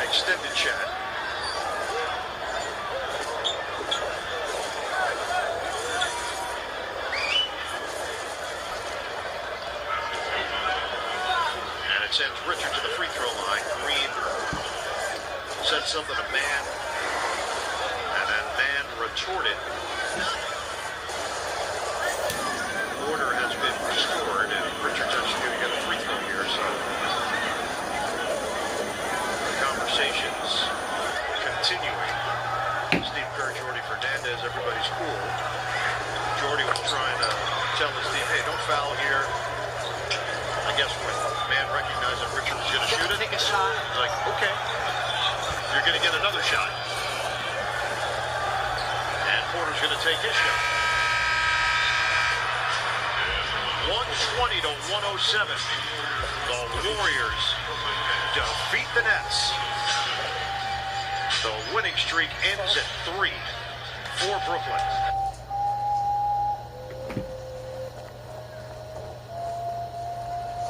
extended chat. And it sends Richard to the free throw line. Green said something to Man, and then Man retorted. Order has been restored, and Richard's actually going to get a free throw here, so the conversations continuing. Steve Kerr, Jordy Fernandez, everybody's cool. Jordy was trying to tell his team, hey, don't foul here. I guess when Man recognized that Richard was going to shoot it, take a shot. He's like, okay, you're going to get another shot. And Porter's going to take his shot. 120 to 107. The Warriors defeat the Nets. The winning streak ends at 3 for Brooklyn.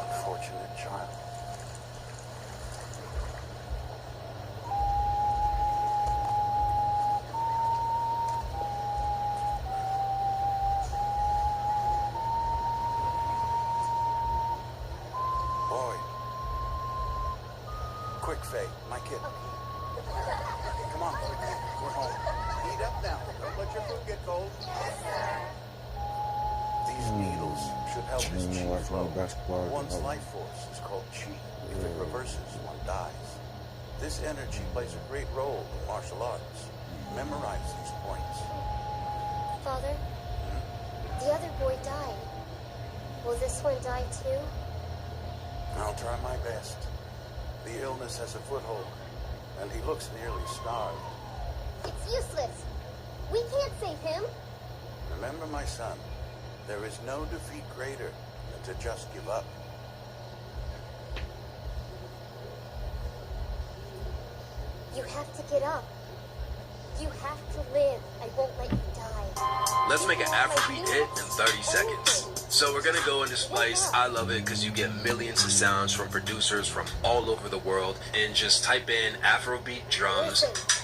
Unfortunate child. Boy. Quick, Faye. My kid. Come on, quickly. We're home. Eat up now. Don't let your food get cold. These needles should help his chi flow. One's life force is called chi. If it reverses, one dies. This energy plays a great role in martial arts. Memorize these points. Father, the other boy died. Will this one die too? I'll try my best. The illness has a foothold, and he looks nearly starved. It's useless. We can't save him. Remember, my son, there is no defeat greater than to just give up. You have to get up. You have to live. I won't let you die. Let's make an Afrobeat hit in 30 seconds. So we're gonna go in this place. I love it because you get millions of sounds from producers from all over the world, and just type in Afrobeat drums. Listen,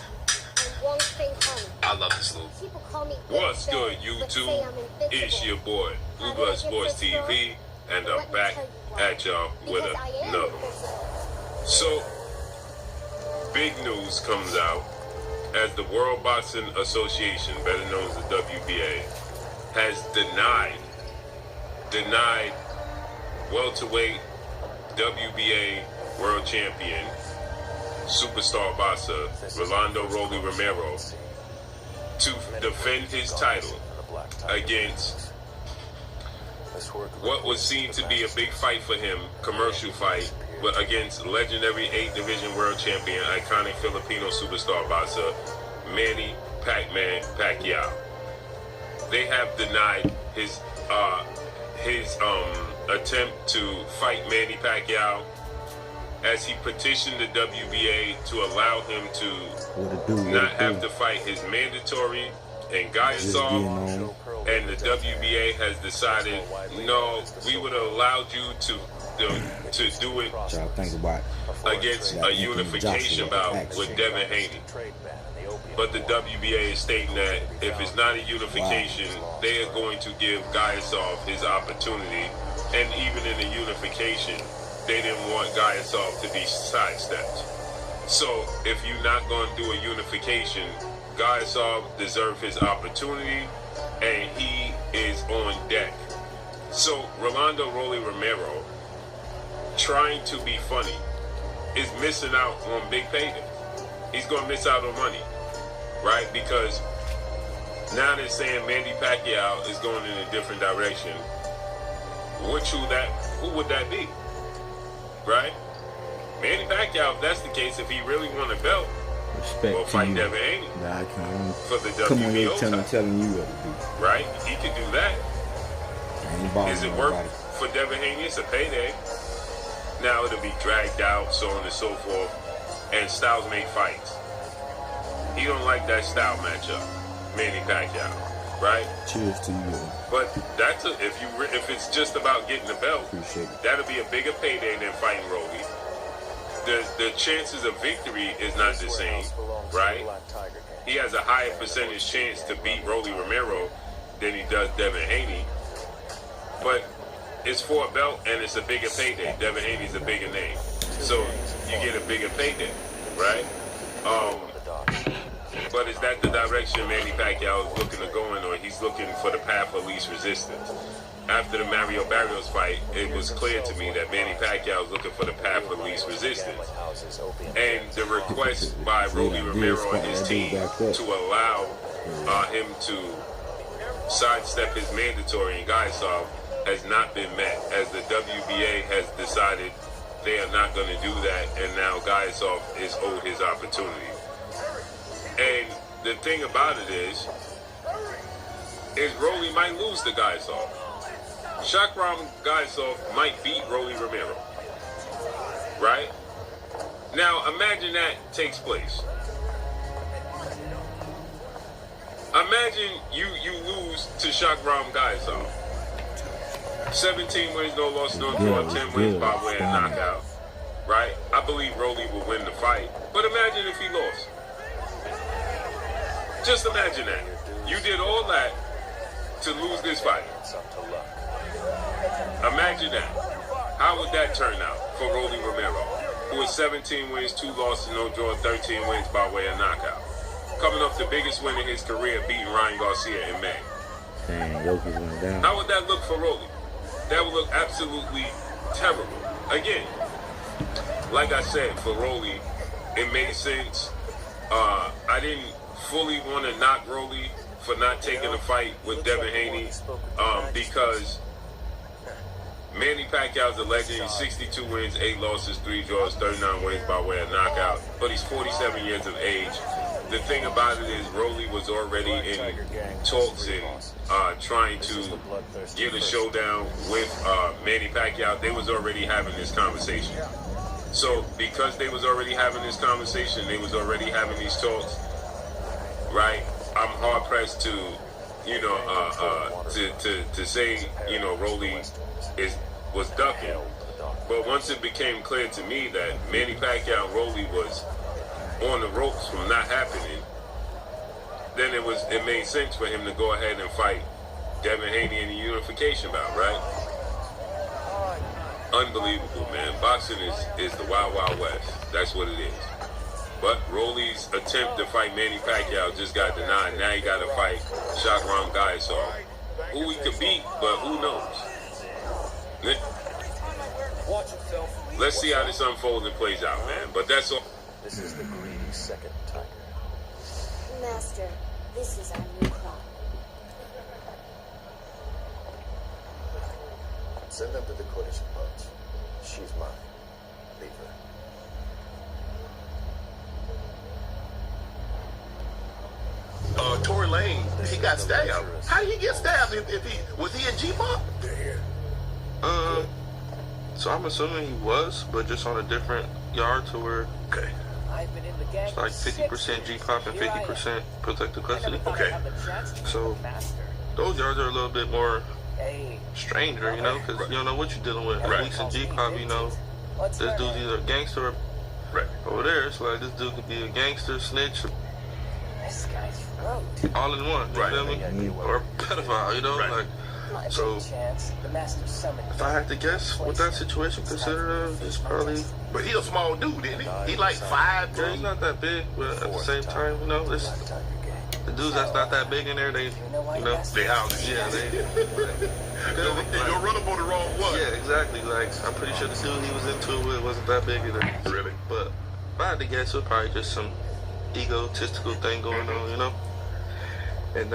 I'm Wong Fei Hung. I love this loop. People call me What's Big good, Ben, but say YouTube? I'm invincible. It's your boy, How did I Uber get Sports this far? TV, and Let I'm me back tell you why. at y'all with Because I am another. invincible. So, big news comes out as the World Boxing Association, better known as the WBA, has denied welterweight WBA world champion, superstar boxer Rolando Rolly Romero to defend his title against what was seen to be a big fight for him, commercial fight, but against legendary 8 division world champion, iconic Filipino superstar boxer Manny Pac-Man Pacquiao. They have denied his attempt to fight Manny Pacquiao, as he petitioned the WBA to allow him to not have to fight his mandatory and Gaiasov, and the WBA has decided, no, we would have allowed you to do it against a unification bout with Devin Haney. But the WBA is stating that if it's not a unification, they are going to give Gaiasov his opportunity, and even in the unification, they didn't want Gaiasov to be sidestepped. So if you're not going to do a unification, Gaiasov deserves his opportunity, and he is on deck. So Rolando Rolly Romero, trying to be funny, is missing out on big payday. He's going to miss out on money, right? Because now they're saying Manny Pacquiao is going in a different direction. Who would that be? Right? Manny Pacquiao, if that's the case, if he really won a belt, Respect will to fight you. Devin Haney Nah, I can't. for the Come on WBO here title. telling you what to do. Right? He could do that. I ain't bothering Is it worth nobody. for Devin Haney? It's a payday. Now it'll be dragged out, so on and so forth. And styles make fights. He don't like that style matchup, Manny Pacquiao, right? Cheers to you. But that's if it's just about getting the belt, Appreciate it. that'll be a bigger payday than fighting Rolly. the chances of victory is not the same, right? He has a higher percentage chance to beat Rolly Romero than he does Devin Haney. But it's for a belt and it's a bigger payday. Devin Haney's a bigger name. So you get a bigger payday, right? But is that the direction Manny Pacquiao is looking to go in, or he's looking for the path of least resistance? After the Mario Barrios fight, it was clear to me that Manny Pacquiao is looking for the path of least resistance. And the request by Rolly Romero and his team to allow him to sidestep his mandatory in Gaisov has not been met, as the WBA has decided they are not going to do that, and now Gaisov is owed his opportunity. And the thing about it is Rolly might lose to Gaisov. Shakram Gaisov might beat Rolly Romero. Right? Now, imagine that takes place. Imagine you lose to Shakram Gaisov. 17 wins, no loss, no draw, 10 wins by way of knockout. Right? I believe Rolly will win the fight. But imagine if he lost. Just imagine that. You did all that to lose this fight. Imagine that. How would that turn out for Rolly Romero, who is 17 wins, 2 losses, no draw, 13 wins by way of knockout? Coming off the biggest win in his career, beating Ryan Garcia in May. How would that look for Rolly? That would look absolutely terrible. Again, like I said, for Rolly, it made sense. I didn't fully want to knock Rolly for not taking a fight with Devin Haney because Manny Pacquiao's a legend. He's 62 wins, 8 losses, 3 draws, 39 wins by way of knockout. But he's 47 years of age. The thing about it is Rolly was already in talks and trying to get a showdown with Manny Pacquiao. They was already having this conversation. So because they was already having this conversation, they was already having these talks, right? I'm hard pressed to, to say, Rolly was ducking. But once it became clear to me that Manny Pacquiao and Rolly was on the ropes from not happening, then it made sense for him to go ahead and fight Devin Haney in the unification bout, right? Unbelievable, man. Boxing is the Wild Wild West. That's what it is. But Rolly's attempt to fight Manny Pacquiao just got denied. Now he got to fight Shakram Gaisov, who he could beat, but who knows? Let's see how this unfolds and plays out, man. But that's all. This is the greedy second tiger. Master, this is our new crop. Send them to the collision boat. She's mine. Leave her. Tory Lane, he got stabbed. How did he get stabbed? Was he in G-Pop? So I'm assuming he was, but just on a different yard to where it's like 50% G-Pop and 50% protective custody. Okay. So those yards are a little bit more stranger, because you don't know what you're dealing with. At least in G-Pop, this dude's either a gangster or over there. It's like this dude could be a gangster, snitch, all in one. You feel me? Or a pedophile, So, if I had to guess what that situation considered of, it's probably... But he a small dude, isn't he? He like 5'3". Yeah, he's not that big, but at the same time, the dudes that's not that big in there, they out. Yeah, You'll run up on the wrong one. Yeah, exactly. I'm pretty sure the dude he was into it wasn't that big either. Really? But if I had to guess, it was probably just some egotistical thing going on, And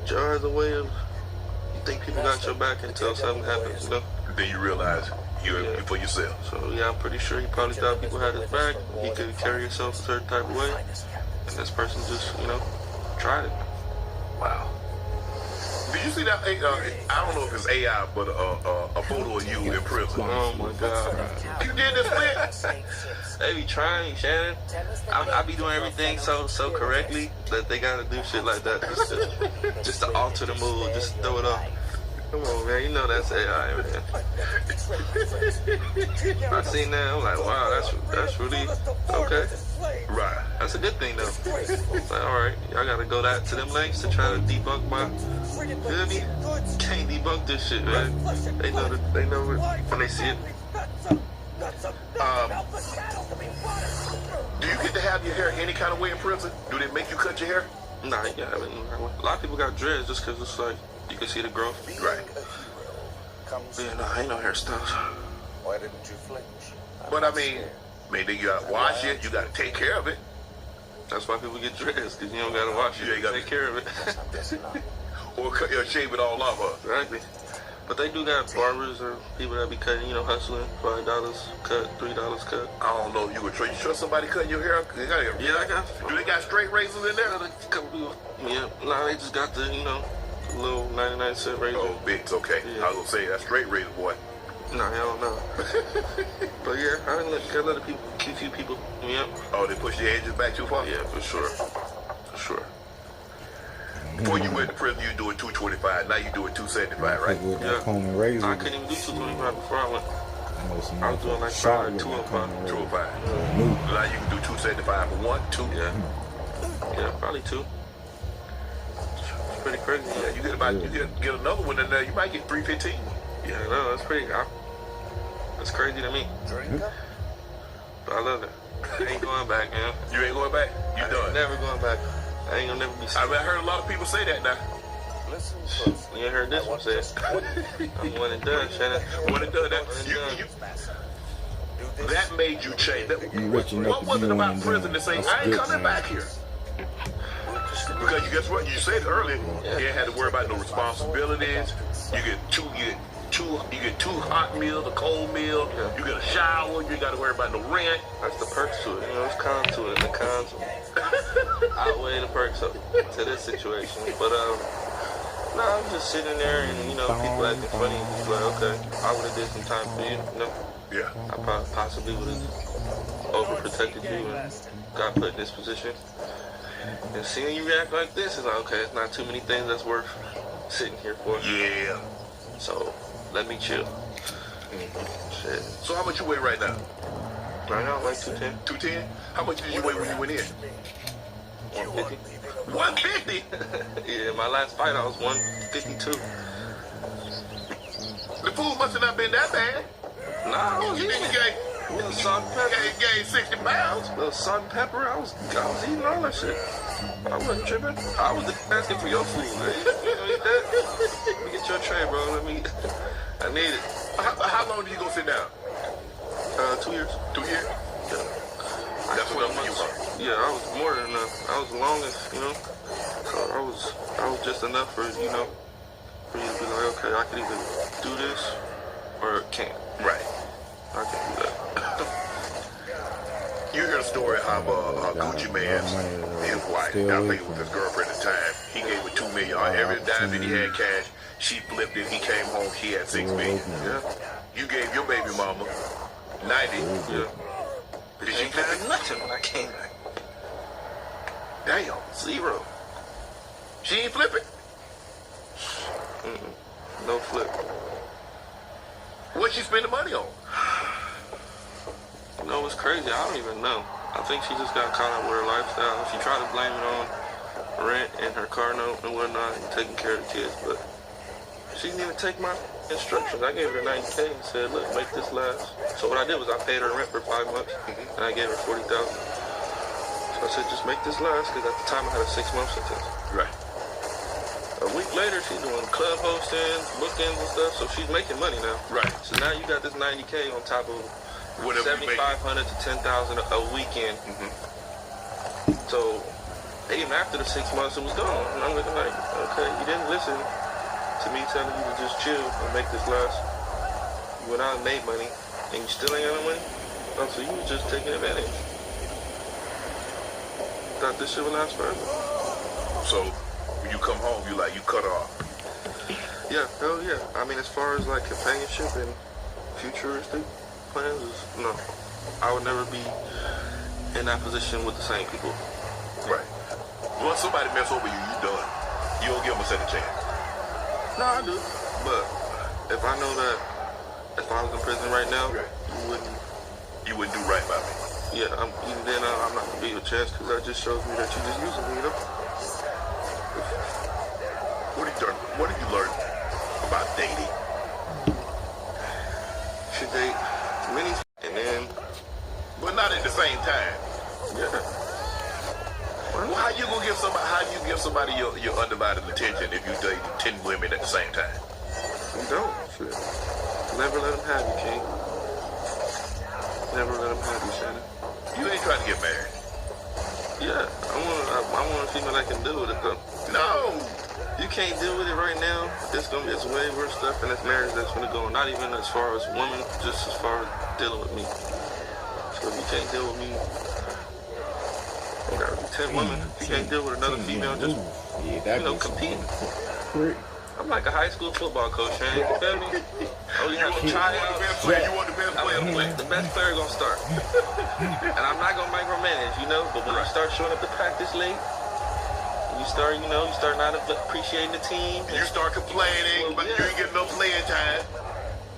Joe has a way of... You think people got your back until something happens, Then you realize you're for yourself. So, I'm pretty sure he probably thought people had his back. He could carry himself a certain type of way. And this person just, tried it. Wow. Did you see that? I don't know if it's AI, but a photo of you in prison. Oh, my God. You did this split? They be trying, Shannon. I be doing everything so correctly that they gotta do shit like that just to alter the mood, just throw it off. Come on, man. You know that's AI, man. I seen that. I'm like, wow, that's really okay. Right. That's a good thing, though. Like, all right, y'all gotta go to them lengths to try to debunk my. Feel me? Can't debunk this shit, man. They know it when they see it. Do you get to have your hair any kind of way in prison? Do they make you cut your hair? Nah, you got it. A lot of people got dreads just because it's like you can see the growth. Right. Yeah, no, ain't no hairstyles. Why didn't you flinch? But I mean, maybe you gotta wash it. You gotta take care of it. That's why people get dreads, because you don't gotta wash it. You ain't gotta take care of it. Or shave it all off. Exactly. But they do got barbers or people that be cutting, hustling. $5 cut, $3 cut. I don't know. You trust somebody cutting your hair? Yeah, I got. Do they got straight razors in there? A couple people. Yeah. Nah, they just got the, little 99-cent razor. Oh, Biggs, okay. Yeah. I was gonna say that straight razor, boy. Nah, hell no. But yeah, I got a lot of people, few people. Yep. Oh, they push the edges back too far? Yeah, for sure. For sure. Before you went to prison, you were doing 225. Now you doing 275, right? Yeah. Comb and razor. I couldn't even do 225 before I went. I was doing like shot 205. 205. Now you can do 275 for 1, 2. Yeah, probably 2. It's pretty crazy. Yeah, you get another one in there, you might get 315. Yeah, no, that's pretty. That's crazy to me. But I love it. I ain't going back, man. You ain't going back? You done? Never going back. I ain't gonna never be. I heard a lot of people say that now. You ain't heard this one say it. I'm one and done, Shannon. One and done. That made you change. What was it about prison to say, I ain't coming back here? Because you guess what? You said earlier, you ain't had to worry about no responsibilities. You get two hot meals, a cold meal. Yeah. You get a shower. You ain't got to worry about no rent. That's the perks to it. There's cons to it, and the cons outweigh the perks to this situation. But I'm just sitting there, and people acting funny. It's like, okay, I would have did some time for you. Yeah. I possibly would have overprotected you and got put in this position. And seeing you react like this is like, okay, it's not too many things that's worth sitting here for. Yeah. So let me chill. Shit. So how much you weigh right now? Right now, like 210. 210? How much did you weigh when you went in? 150. 150? Yeah, my last fight I was 152. The food must have not been that bad. Nah, I was You eating didn't it. Little salt and pepper. gain 60 pounds. Little salt and pepper. I was eating all that shit. I wasn't tripping. I was asking for your food, man. You don't eat that? Let me get your tray, bro. I need it. How long did you go sit down? 2 years. 2 years? Yeah. That's what you were. Yeah, I was more than enough. I was the longest, So I was just enough for you to be like, okay, I can either do this or can't. Right. I can't do that. You hear the story how Gucci Man's his wife, I think it was his girlfriend at the time, he gave her $2 million. Every dime that he had cash, she flipped it. He came home, she had $6 million. Yeah. You gave your baby mama 90. Yeah. Did she flip it? Nothing when I came back. Damn. 0. She ain't flip it? No flip. What'd she spend the money on? It's crazy. I don't even know. I think she just got caught up with her lifestyle. She tried to blame it on rent and her car note and whatnot and taking care of the kids, but she didn't even take my instructions. I gave her $90K and said, look, make this last. So what I did was I paid her rent for 5 months and I gave her $40,000. So I said, just make this last, because at the time I had a 6-month sentence. Right. A week later, she's doing club hostings, bookings and stuff, so she's making money now. Right. So now you got this $90K on top of Whatever $7,500 to $10,000 a weekend. So even after the 6 months, it was gone. And I'm looking like, okay, you didn't listen to me telling you to just chill and make this last. You went out and made money, and you still ain't got no money? Oh, so you was just taking advantage. Thought this shit would last forever. So when you come home, you cut her off. Yeah, hell yeah. I mean, as far as like companionship and futuristic plans, no. I would never be in that position with the same people. Right. Once somebody mess over you, you done. You don't give them a second chance. No, I do. But if I know that if I was in prison right now, you wouldn't do right by me. Yeah, even then I'm not gonna be your chance because that just shows me that you just using me, you know. What did you learn about dating? Should date many, and then, but not at the same time. Yeah. Well, how you gonna give somebody your undivided attention if you date 10 women at the same time? You don't. Shit. Never let them have you, King. Never let them have you, Shannon. You ain't trying to get married. Yeah, I want a female that can deal with it though. No, you can't deal with it right now. It's way worse stuff in this marriage that's gonna go. Not even as far as women, just as far as dealing with me. So if you can't deal with me, there gotta be 10 women. You can't deal with another female, just competing. I'm like a high school football coach, man. You feel me? Oh, you have to try out. You want the best player. The best player gonna start. And I'm not gonna micromanage, but when you start showing up to practice late, you start not appreciating the team. You start complaining, but you ain't getting no playing time.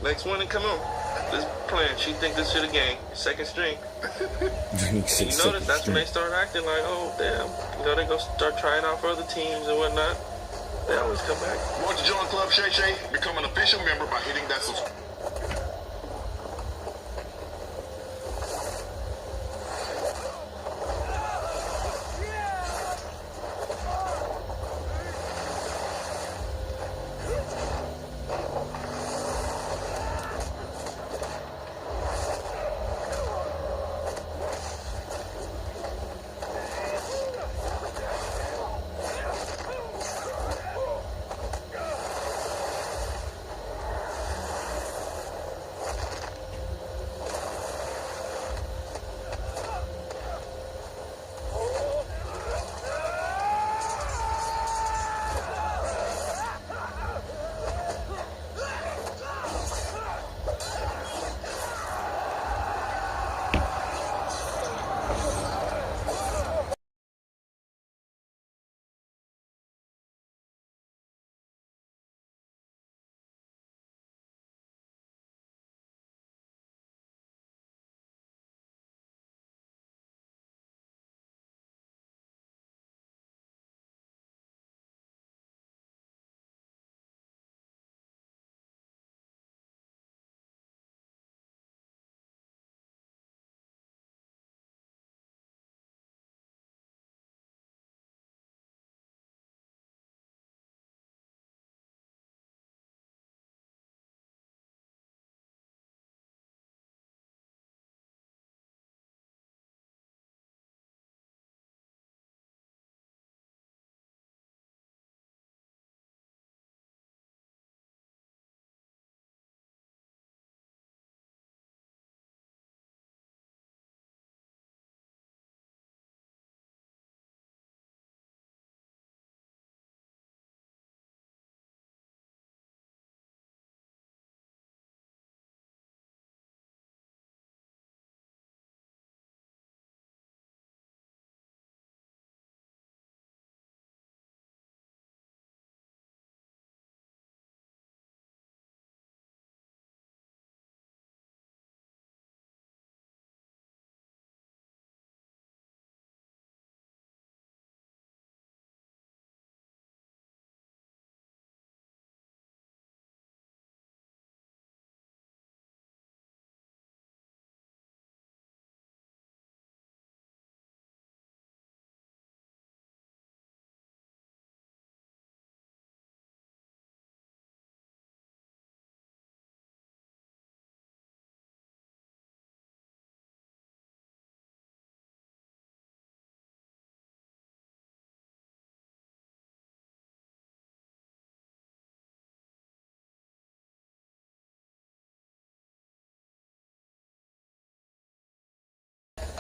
Next one, come on. Let's play. She think this shit a game. Second string. And you notice that's when they start acting like, oh, damn. They gonna start trying out for other teams and whatnot. They always come back. Want to join Club Shay Shay? Become an official member by hitting that subscribe.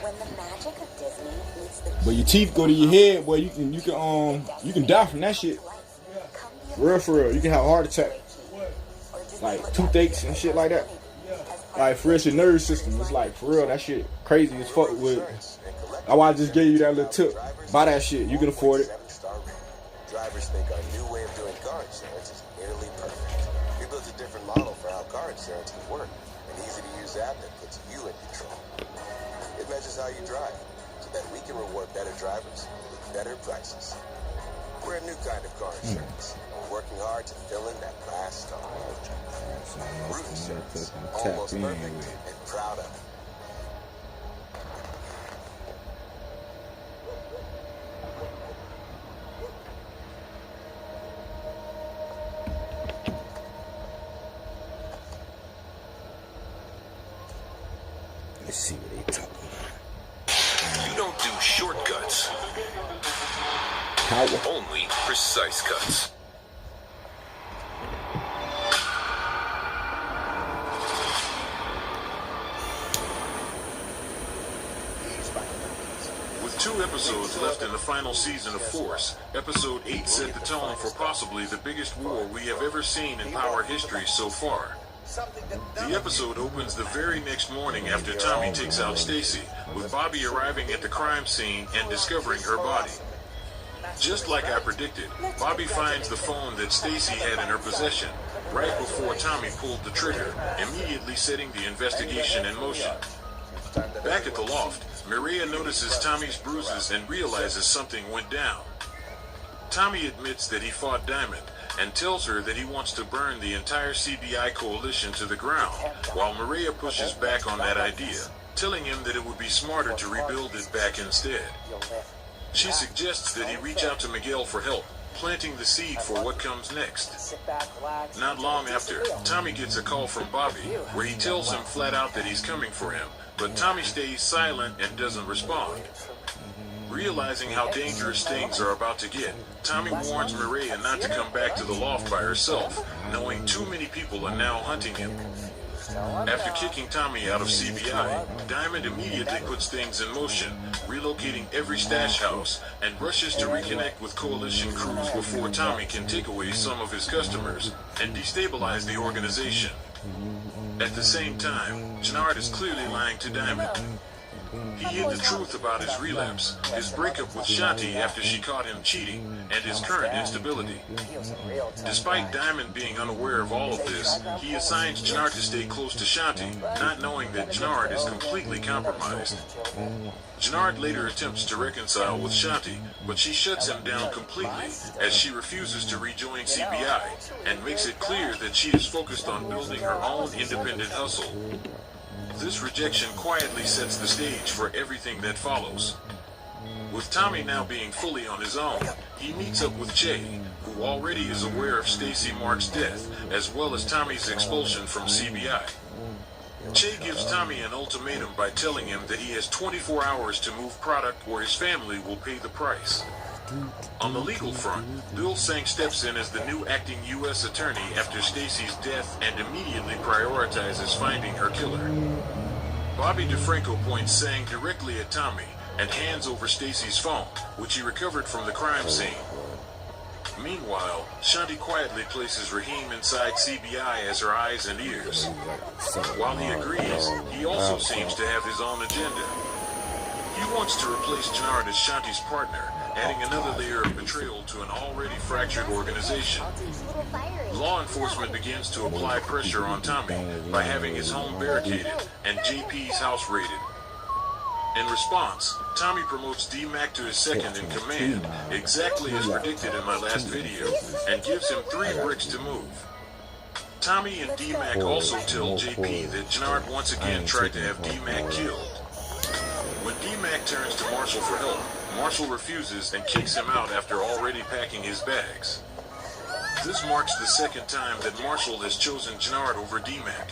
When the magic of Disney meets the But your teeth go to your head, boy. You can die from that shit. For real. You can have a heart attack, like toothaches and shit like that. Like for real, your nervous system. It's like for real, that shit crazy as fuck. With that's why I just gave you that little tip. Buy that shit. You can afford it. Drivers think our new way of doing car insurance is nearly perfect. guaranteed work. An easy-to-use app that puts you in control. It measures how you drive so that we can reward better drivers with better prices. We're a new kind of car insurance, working hard to fill in that last stall. Root insurance, almost perfect and proud of it. Let's see what they talking about. You don't do shortcuts. Power. Only precise cuts. With 2 episodes left in the final season of Force, Episode 8 set the tone for possibly the biggest war we have ever seen in Power history so far. The episode opens the very next morning after Tommy takes out Stacy, with Bobby arriving at the crime scene and discovering her body. Just like I predicted, Bobby finds the phone that Stacy had in her possession right before Tommy pulled the trigger, immediately setting the investigation in motion. Back at the loft, Maria notices Tommy's bruises and realizes something went down. Tommy admits that he fought Diamond and tells her that he wants to burn the entire CBI coalition to the ground, while Maria pushes back on that idea, telling him that it would be smarter to rebuild it back instead. She suggests that he reach out to Miguel for help, planting the seed for what comes next. Not long after, Tommy gets a call from Bobby, where he tells him flat out that he's coming for him, but Tommy stays silent and doesn't respond. Realizing how dangerous things are about to get, Tommy warns Maria not to come back to the loft by herself, knowing too many people are now hunting him. After kicking Tommy out of CBI, Diamond immediately puts things in motion, relocating every stash house, and rushes to reconnect with Coalition crews before Tommy can take away some of his customers and destabilize the organization. At the same time, Gennard is clearly lying to Diamond. He hid the truth about his relapse, his breakup with Shanti after she caught him cheating, and his current instability. Despite Diamond being unaware of all of this, he assigns Gennard to stay close to Shanti, not knowing that Gennard is completely compromised. Gennard later attempts to reconcile with Shanti, but she shuts him down completely as she refuses to rejoin CBI and makes it clear that she is focused on building her own independent hustle. This rejection quietly sets the stage for everything that follows. With Tommy now being fully on his own, he meets up with Che, who already is aware of Stacy Mark's death, as well as Tommy's expulsion from CBI. Che gives Tommy an ultimatum by telling him that he has 24 hours to move product or his family will pay the price. On the legal front, Bill Sank steps in as the new acting U.S. attorney after Stacy's death and immediately prioritizes finding her killer. Bobby DeFranco points Sang directly at Tommy and hands over Stacy's phone, which he recovered from the crime scene. Meanwhile, Shanti quietly places Raheem inside CBI as her eyes and ears. While he agrees, he also seems to have his own agenda. He wants to replace Gennard as Shanti's partner, adding another layer of betrayal to an already fractured organization. Law enforcement begins to apply pressure on Tommy by having his home barricaded and JP's house raided. In response, Tommy promotes D-Mac to his second in command, exactly as predicted in my last video, and gives him 3 bricks to move. Tommy and D-Mac also tell JP that Gennard once again tried to have D-Mac killed. When D-Mac turns to Marshall for help, Marshall refuses and kicks him out after already packing his bags. This marks the second time that Marshall has chosen Gennard over D-Mac.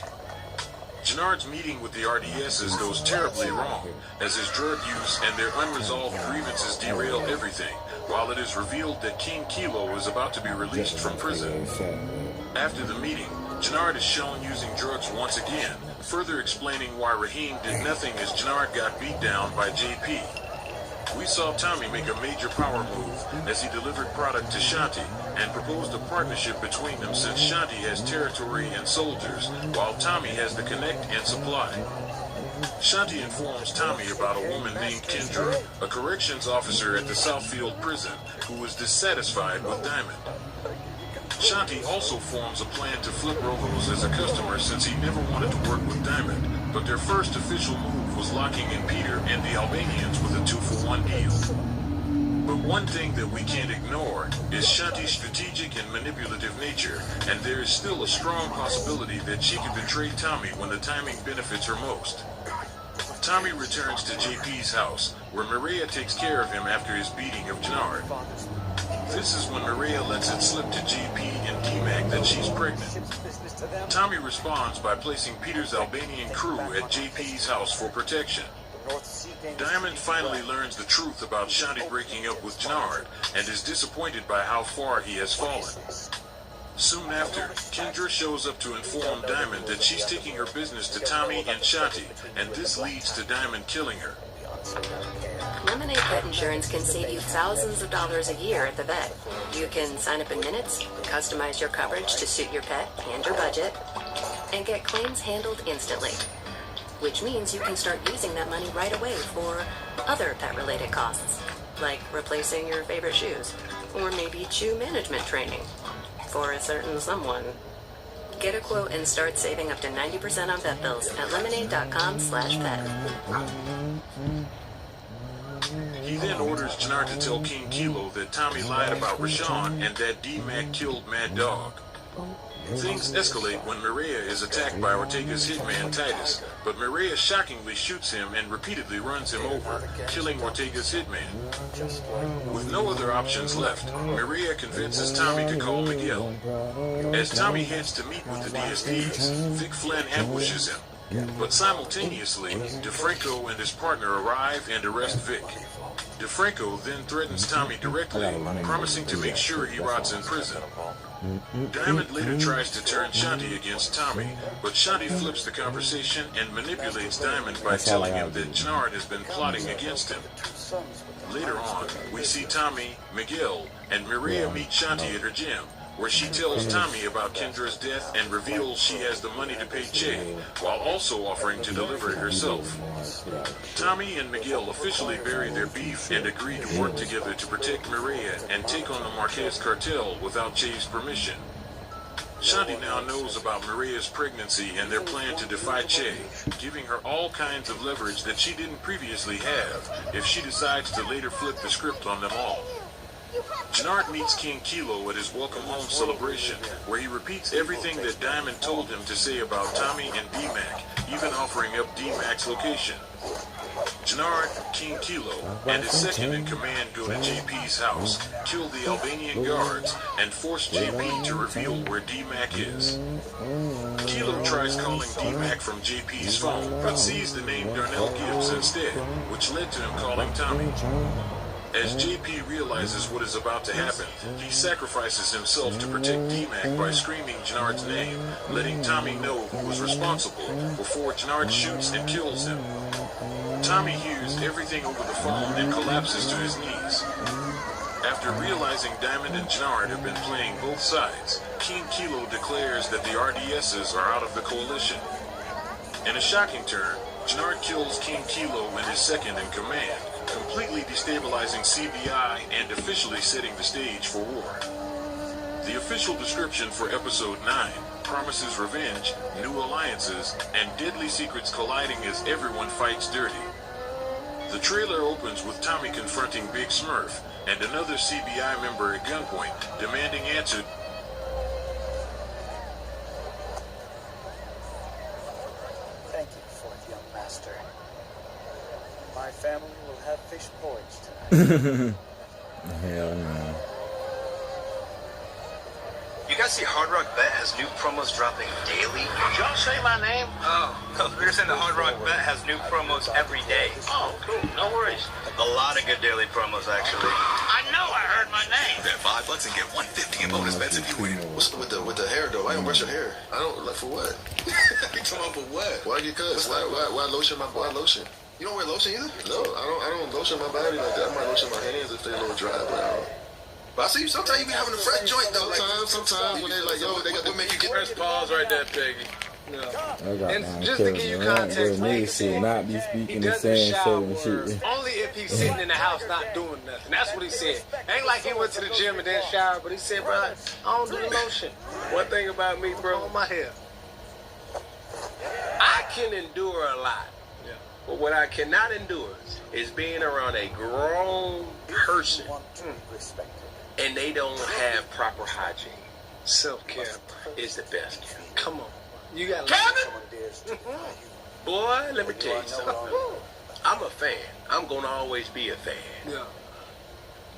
Gennard's meeting with the RDSs goes terribly wrong, as his drug use and their unresolved grievances derail everything, while it is revealed that King Kilo is about to be released from prison. After the meeting, Gennard is shown using drugs once again, further explaining why Raheem did nothing as Gennard got beat down by JP. We saw Tommy make a major power move as he delivered product to Shanti and proposed a partnership between them since Shanti has territory and soldiers, while Tommy has the connect and supply. Shanti informs Tommy about a woman named Kendra, a corrections officer at the Southfield prison, who was dissatisfied with Diamond. Shanti also forms a plan to flip Rolos as a customer since he never wanted to work with Diamond, but their first official move was locking in Peter and the Albanians with a 2-for-1 deal. But one thing that we can't ignore is Shanti's strategic and manipulative nature, and there is still a strong possibility that she could betray Tommy when the timing benefits her most. Tommy returns to JP's house, where Maria takes care of him after his beating of Gennard. This is when Maria lets it slip to JP and D-Mac that she's pregnant. Tommy responds by placing Peter's Albanian crew at JP's house for protection. Diamond finally learns the truth about Shanti breaking up with Gennard and is disappointed by how far he has fallen. Soon after, Kendra shows up to inform Diamond that she's taking her business to Tommy and Shanti, and this leads to Diamond killing her. Lemonade Pet Insurance can save you thousands of dollars a year at the vet. You can sign up in minutes, customize your coverage to suit your pet and your budget, and get claims handled instantly. Which means you can start using that money right away for other pet-related costs, like replacing your favorite shoes, or maybe chew management training for a certain someone. Get a quote and start saving up to 90% on vet bills at lemonade.com/pet. He then orders Gennard to tell King Kilo that Tommy lied about Rashawn and that D-Mac killed Mad Dog. Things escalate when Maria is attacked by Ortega's hitman Titus, but Maria shockingly shoots him and repeatedly runs him over, killing Ortega's hitman. With no other options left, Maria convinces Tommy to call Miguel. As Tommy heads to meet with the DSDs, Vic Flynn ambushes him. But simultaneously, DeFranco and his partner arrive and arrest Vic. DeFranco then threatens Tommy directly, promising to make sure he rots in prison. Diamond later tries to turn Shanti against Tommy, but Shanti flips the conversation and manipulates Diamond by telling him that Gennard has been plotting against him. Later on, we see Tommy, Miguel, and Maria meet Shanti at her gym, where she tells Tommy about Kendra's death and reveals she has the money to pay Che, while also offering to deliver it herself. Tommy and Miguel officially bury their beef and agree to work together to protect Maria and take on the Marquez cartel without Che's permission. Shanti now knows about Maria's pregnancy and their plan to defy Che, giving her all kinds of leverage that she didn't previously have if she decides to later flip the script on them all. Gennard meets King Kilo at his welcome home celebration, where he repeats everything that Diamond told him to say about Tommy and D-Mac, even offering up D-Mac's location. Gennard, King Kilo, and his second in command go to JP's house, kill the Albanian guards, and force JP to reveal where D-Mac is. Kilo tries calling D-Mac from JP's phone, but sees the name Darnell Gibbs instead, which led to him calling Tommy. As JP realizes what is about to happen, he sacrifices himself to protect D-Mac by screaming Gennard's name, letting Tommy know who was responsible before Gennard shoots and kills him. Tommy hears everything over the phone and collapses to his knees. After realizing Diamond and Gennard have been playing both sides, King Kilo declares that the RDSs are out of the coalition. In a shocking turn, Gennard kills King Kilo and his second in command, completely destabilizing CBI and officially setting the stage for war. The official description for Episode 9 promises revenge, new alliances, and deadly secrets colliding as everyone fights dirty. The trailer opens with Tommy confronting Big Smurf and another CBI member at gunpoint, demanding answers. Thank you for it, young master. My family will have fish porridge tonight. Hell no. You guys see Hard Rock Bet has new promos dropping daily? Did y'all say my name? Oh, no, we were saying that Hard Rock Bet has new promos every day. Oh, cool. No worries. A lot of good daily promos, actually. I know I heard my name. Bet $5 and get $150 in bonus bets if you win. What's with the hair though? Why don't brush your hair? I don't like for what? You come up for what? Why get cuts? Why lotion my body lotion? You don't wear lotion either? No, I don't lotion my body like that. I might lotion my hands if they're a little dry, but But I see sometimes you be having a fresh joint though. Sometimes when they like, yo, they got what make you get Press pause right there, Peggy. I got And mine just to killed, give you man. context, Niggas should not be he speaking and doesn't saying shower certain shit. only if if he's sitting in the house not doing nothing. That's what he said. Ain't like he went to the gym and then showered, but he said, bro, I don't do the lotion. One thing about me, bro, On my hair. I can endure a lot. Yeah. But what I cannot endure is being around a grown person and they don't have proper hygiene. Self-care is the best. Come on. You got Kevin! Boy, let me tell you something. I'm a fan. I'm going to always be a fan. Yeah.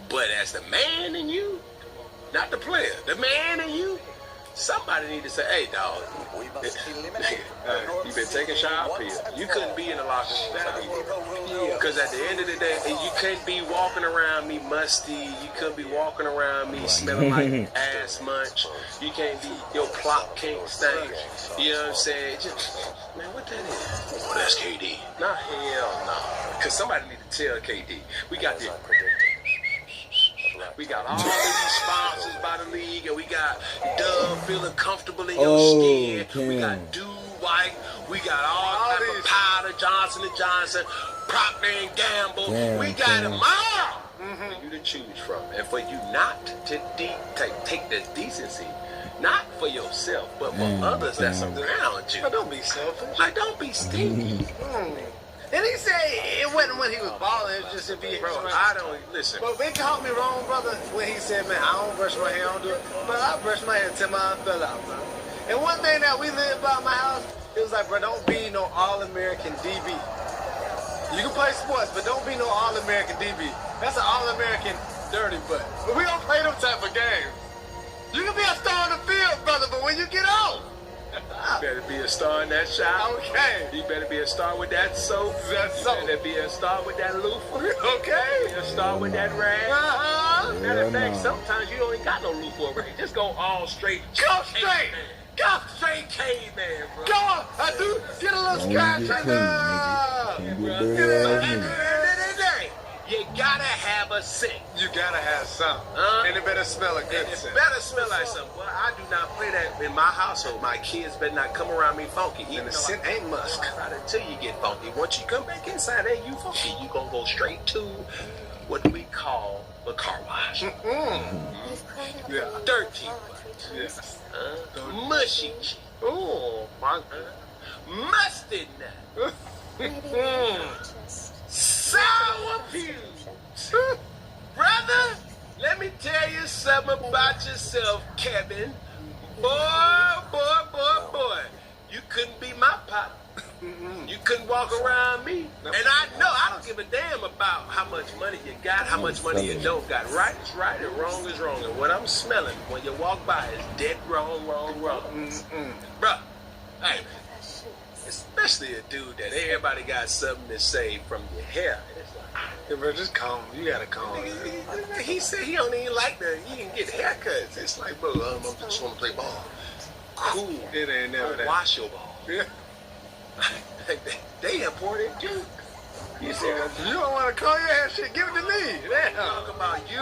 But as the man in you, not the player, the man in you, somebody need to say, hey, dog, you been taking shower pills. You couldn't be in the locker room. Because at the end of the day, you couldn't be walking around me musty. You couldn't be walking around me smelling like ass munch. You can't be, your clock can't stink. You know what I'm saying? Just, man, what that is? Oh, that's KD. Nah, hell no. Because somebody need to tell KD. We got this. We got all of these sponsors by the league, and we got Dove feeling comfortable in your skin. We got Dew White. We got all type of powder, Johnson & Johnson, Procter & Gamble. We got them all for you to choose from. And for you not to take the decency, not for yourself, but for others that's around you. Don't be selfish. Like, don't be stinky. And he said it wasn't when he was balling, it was just if he... Bro, I don't... Listen. But they called me wrong, brother, when he said, man, I don't brush my hair, I don't do it. But I brush my hair until mine fell out, bro. And one thing that we lived by my house, it was like, bro, don't be no All-American DB. You can play sports, but don't be no All-American DB. That's an All-American dirty butt. But we don't play them type of games. You can be a star on the field, brother, but when you get out... You better be a star in that shower. Okay. You better be a star with that soap. That's soap. You better be a star with that loofah. Okay. Be a star with that rag. Matter of fact, sometimes you don't even got no loofah or rag. Just go all straight. Go straight. Go straight caveman, bro. Go on. I do. Get a little scratch in there. You gotta have a scent. You gotta have something. And it better smell a good scent. It better smell like something. Well, I do not play that in my household. My kids better not come around me funky. And the scent ain't musk. Not until you get funky. Once you come back inside there, you funky. You gonna go straight to what we call the car wash. Yeah. Dirty. Yes. Mushy cheek. Oh, my Mustard nut. Sour pubes. Brother, let me tell you something about yourself, Kevin. Boy. You couldn't be my pop. You couldn't walk around me. And I know I don't give a damn about how much money you got, how much money you don't got. Right is right and wrong is wrong. And what I'm smelling when you walk by is dead wrong. Bruh, hey, especially a dude that everybody got something to say from your hair. It's like, yeah, bro, just calm. You gotta calm. He said he don't even like that. He can get haircuts. It's like, bro, I just want to play ball. Cool. It ain't never that. Wash your ball. Yeah. They important too. You see, you don't want to call your hair shit. Give it to me. Damn. Talk about you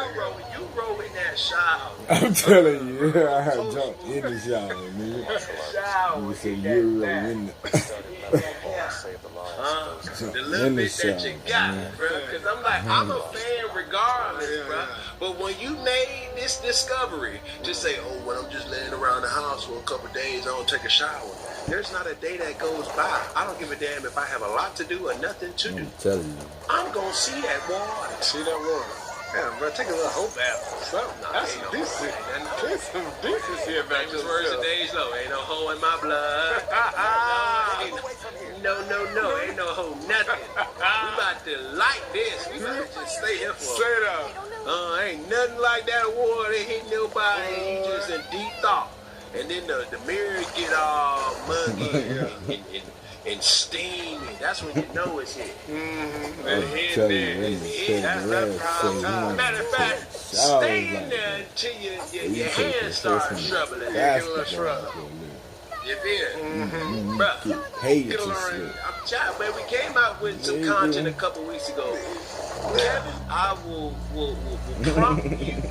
roll in that shower. I'm telling you, I have jumped in the shower, nigga. You say Euro in the little bit that you got, bro. Because I'm like, I'm a fan regardless, bro. But when you made this discovery to say, oh, when I'm just laying around the house for a couple of days, I don't take a shower. There's not a day that goes by. I don't give a damn if I have a lot to do or nothing to do. I'm telling you. I'm going to see that water. See that water. Yeah, bro, take a little whole bath or something. That's some decency. There's some decency about this words of days low. Ain't no hoe in my blood. No. Ain't no hoe nothing. We about to light this. We about to just stay here for straight up. Ain't nothing like that water hit nobody. He just in deep thought. And then the mirror get all muggy and steamy. That's when you know it's here. That's the problem. Matter of fact, stay in there until your hands start troubling. You get a little shrub. You feel? Bruh, get a little. I'm tired, man. We came out with some content a couple weeks ago. Kevin, I will prompt you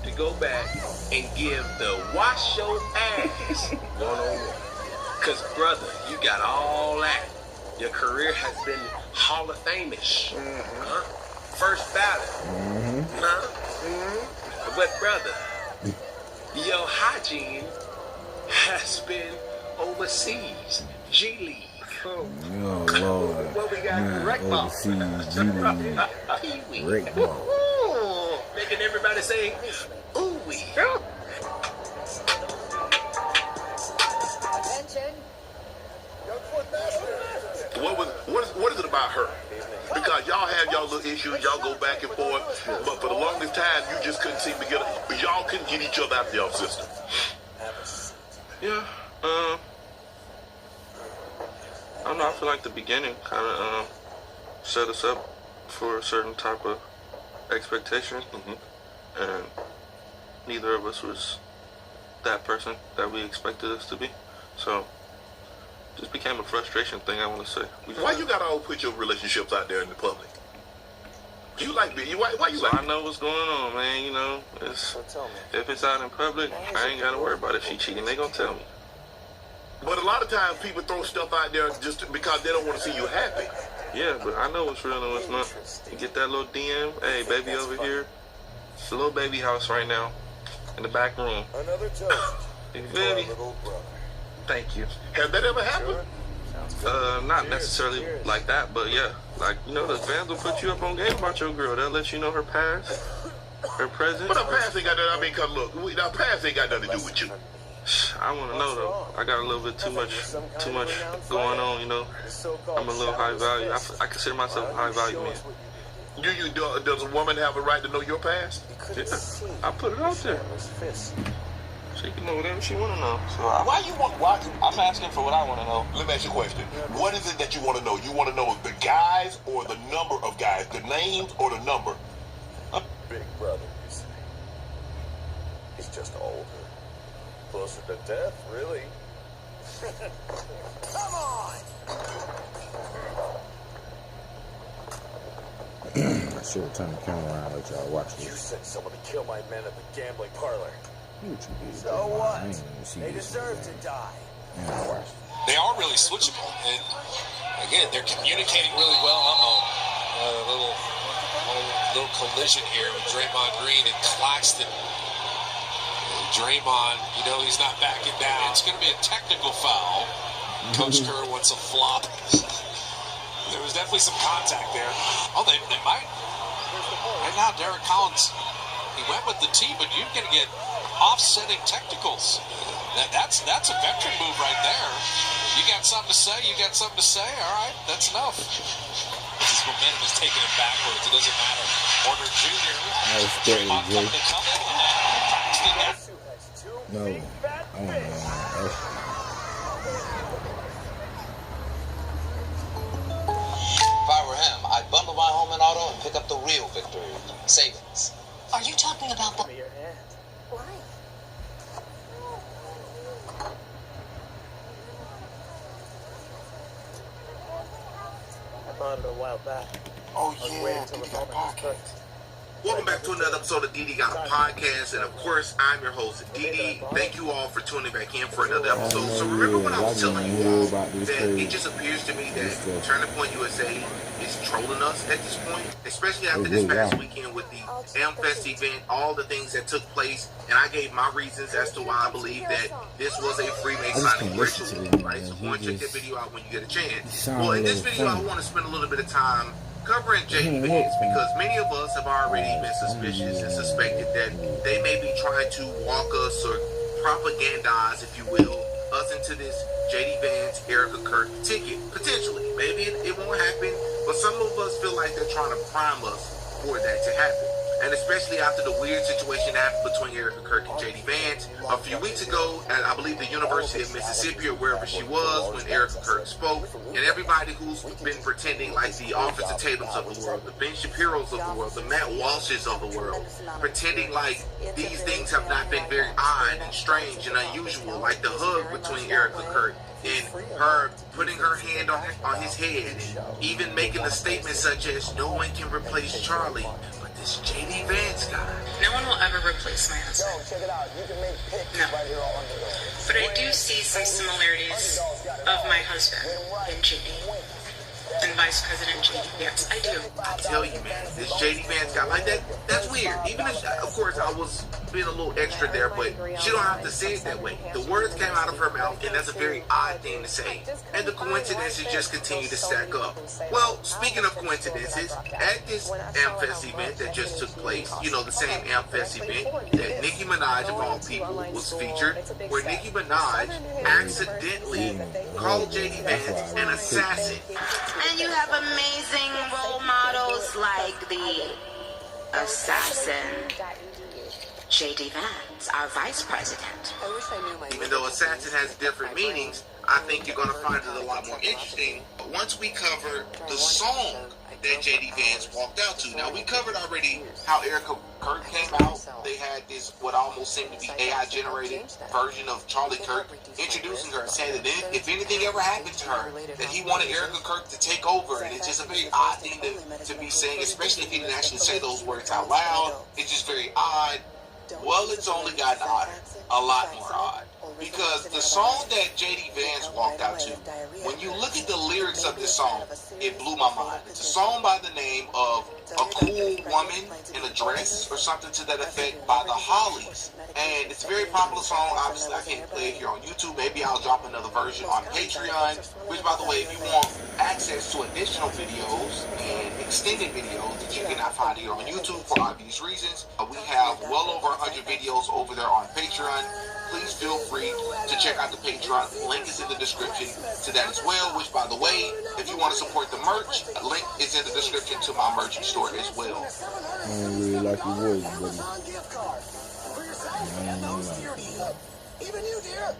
to go back and give the wash your ass one-on-one. Because, brother, you got all that. Your career has been Hall of Fame-ish. first ballot. Huh? But brother, your hygiene has been overseas. G League. Oh Lord. What we got? Rec ball. Overseas G League. Rec ball. Making everybody say, ooh wee. Attention. What is it about her? Because y'all have y'all little issues, y'all go back and forth, but for the longest time, you just couldn't seem to get, y'all couldn't get each other out of y'all system. Yeah, I don't know, I feel like the beginning kind of set us up for a certain type of expectation, and neither of us was that person that we expected us to be, so just became a frustration thing, I want to say. Why you gotta all put your relationships out there in the public? You like me? Why you like? I know what's going on, man. You know, if it's out in public, I ain't gotta worry about it. If she cheating, they gonna tell me. But a lot of times people throw stuff out there just because they don't want to see you happy. Yeah, but I know what's real and what's not. You get that little DM, hey, baby over here. It's a little baby house right now in the back room. Another toast. You feel me? Thank you. Has that ever happened? Not necessarily like that, but yeah. Like, you know, the fans will put you up on game about your girl. They'll let you know her past, her present. But her past ain't got nothing, I mean, cause look, her past ain't got nothing to do with you. I want to know, though. I got a little bit too much going on, you know. I'm a little high value. I consider myself a high value man. Does a woman have a right to know your past? Yeah, I put it out there. She can know whatever she want to know. So I'm asking for what I want to know. Let me ask you a question. What is it that you want to know? You want to know the guys or the number of guys? The names or the number? Big brother, you say. He's just older. Closer to death, really. Come on! I should have turned the camera around and let y'all watch this. You sent someone to kill my men at the gambling parlor. So what? They deserve to die. They are really switchable, and again, they're communicating really well. A little collision here with Draymond Green and Claxton. Draymond, you know, he's not backing down. It's going to be a technical foul. Coach Kerr wants a flop. There was definitely some contact there. Oh, they might. Right now, Derek Collins, he went with the T, but you're going to get offsetting technicals. That's a veteran move right there. You got something to say? All right, that's enough. His momentum is taking him backwards. It doesn't matter. Porter Jr. Draymond coming to come in. Paxton there. No, I don't know. If I were him, I'd bundle my home and auto and pick up the real victory. Savings. Are you talking about the... Why? I bought it a while back. Oh, yeah. Welcome back to another episode of DD Got a Podcast, and of course, I'm your host, DD. Thank you all for tuning back in for another episode. So remember when I was telling you all that it just appears to me that Turning Point USA is trolling us at this point, especially after this past weekend with the AmFest event, all the things that took place, and I gave my reasons as to why I believe that this was a Freemasonic ritual, right? So go and check that video out when you get a chance. Well, in this video, I want to spend a little bit of time covering JD Vance because many of us have already been suspicious and suspected that they may be trying to walk us or propagandize, if you will, us into this JD Vance, Erica Kirk ticket, potentially. Maybe it won't happen, but some of us feel like they're trying to prime us for that to happen. And especially after the weird situation happened between Erica Kirk and JD Vance a few weeks ago at, I believe, the University of Mississippi or wherever she was when Erica Kirk spoke. And everybody who's been pretending like the Officer Tatums of the world, the Ben Shapiros of the world, the Matt Walshes of the world, pretending like these things have not been very odd and strange and unusual, like the hug between Erica Kirk and her putting her hand on his head, and even making a statement such as, "No one can replace Charlie, but this JD Vance guy." No one will ever replace my husband. Check it out. You can make picks right here on But I do see some similarities of my husband and JD. than Vice President J.D. Vance. I do. I tell you, man, this J.D. Vance guy, like that, that's weird. Even if, of course, I was being a little extra there, but she don't have to say it that way. The words came out of her mouth, and that's a very odd thing to say. And the coincidences just continue to stack up. Well, speaking of coincidences, at this AmFest event that just took place, you know, the same AmFest event that Nicki Minaj, of all people, was featured, where Nicki Minaj accidentally called J.D. Vance an assassin. And you have amazing role models like the assassin J.D. Vance, our vice president. Even though assassin has different meanings, I think you're going to find it a lot more interesting once we cover the song that J.D. Vance walked out to. Now, we covered already how Erica Kirk came out. They had this, what almost seemed to be AI-generated version of Charlie Kirk introducing her, saying that if anything ever happened to her, that he wanted Erica Kirk to take over. And it's just a very odd thing to be saying, especially if he didn't actually say those words out loud. It's just very odd. Well, it's only gotten odder, a lot more odd. Because the song that J.D. Vance walked out to, when you look at the lyrics of this song, it blew my mind. It's a song by the name of A Cool Woman in a Dress, or something to that effect, by the Hollies. And it's a very popular song. Obviously, I can't play it here on YouTube. Maybe I'll drop another version on Patreon. Which, by the way, if you want access to additional videos and extended videos that you cannot find here on YouTube for obvious reasons, we have well over 100 videos over there on Patreon. Please feel free to check out the Patreon. Link is in the description to that as well, which, by the way, if you want to support the merch, link is in the description to my merch store as well. I don't really like your voice, buddy. Even you, dear.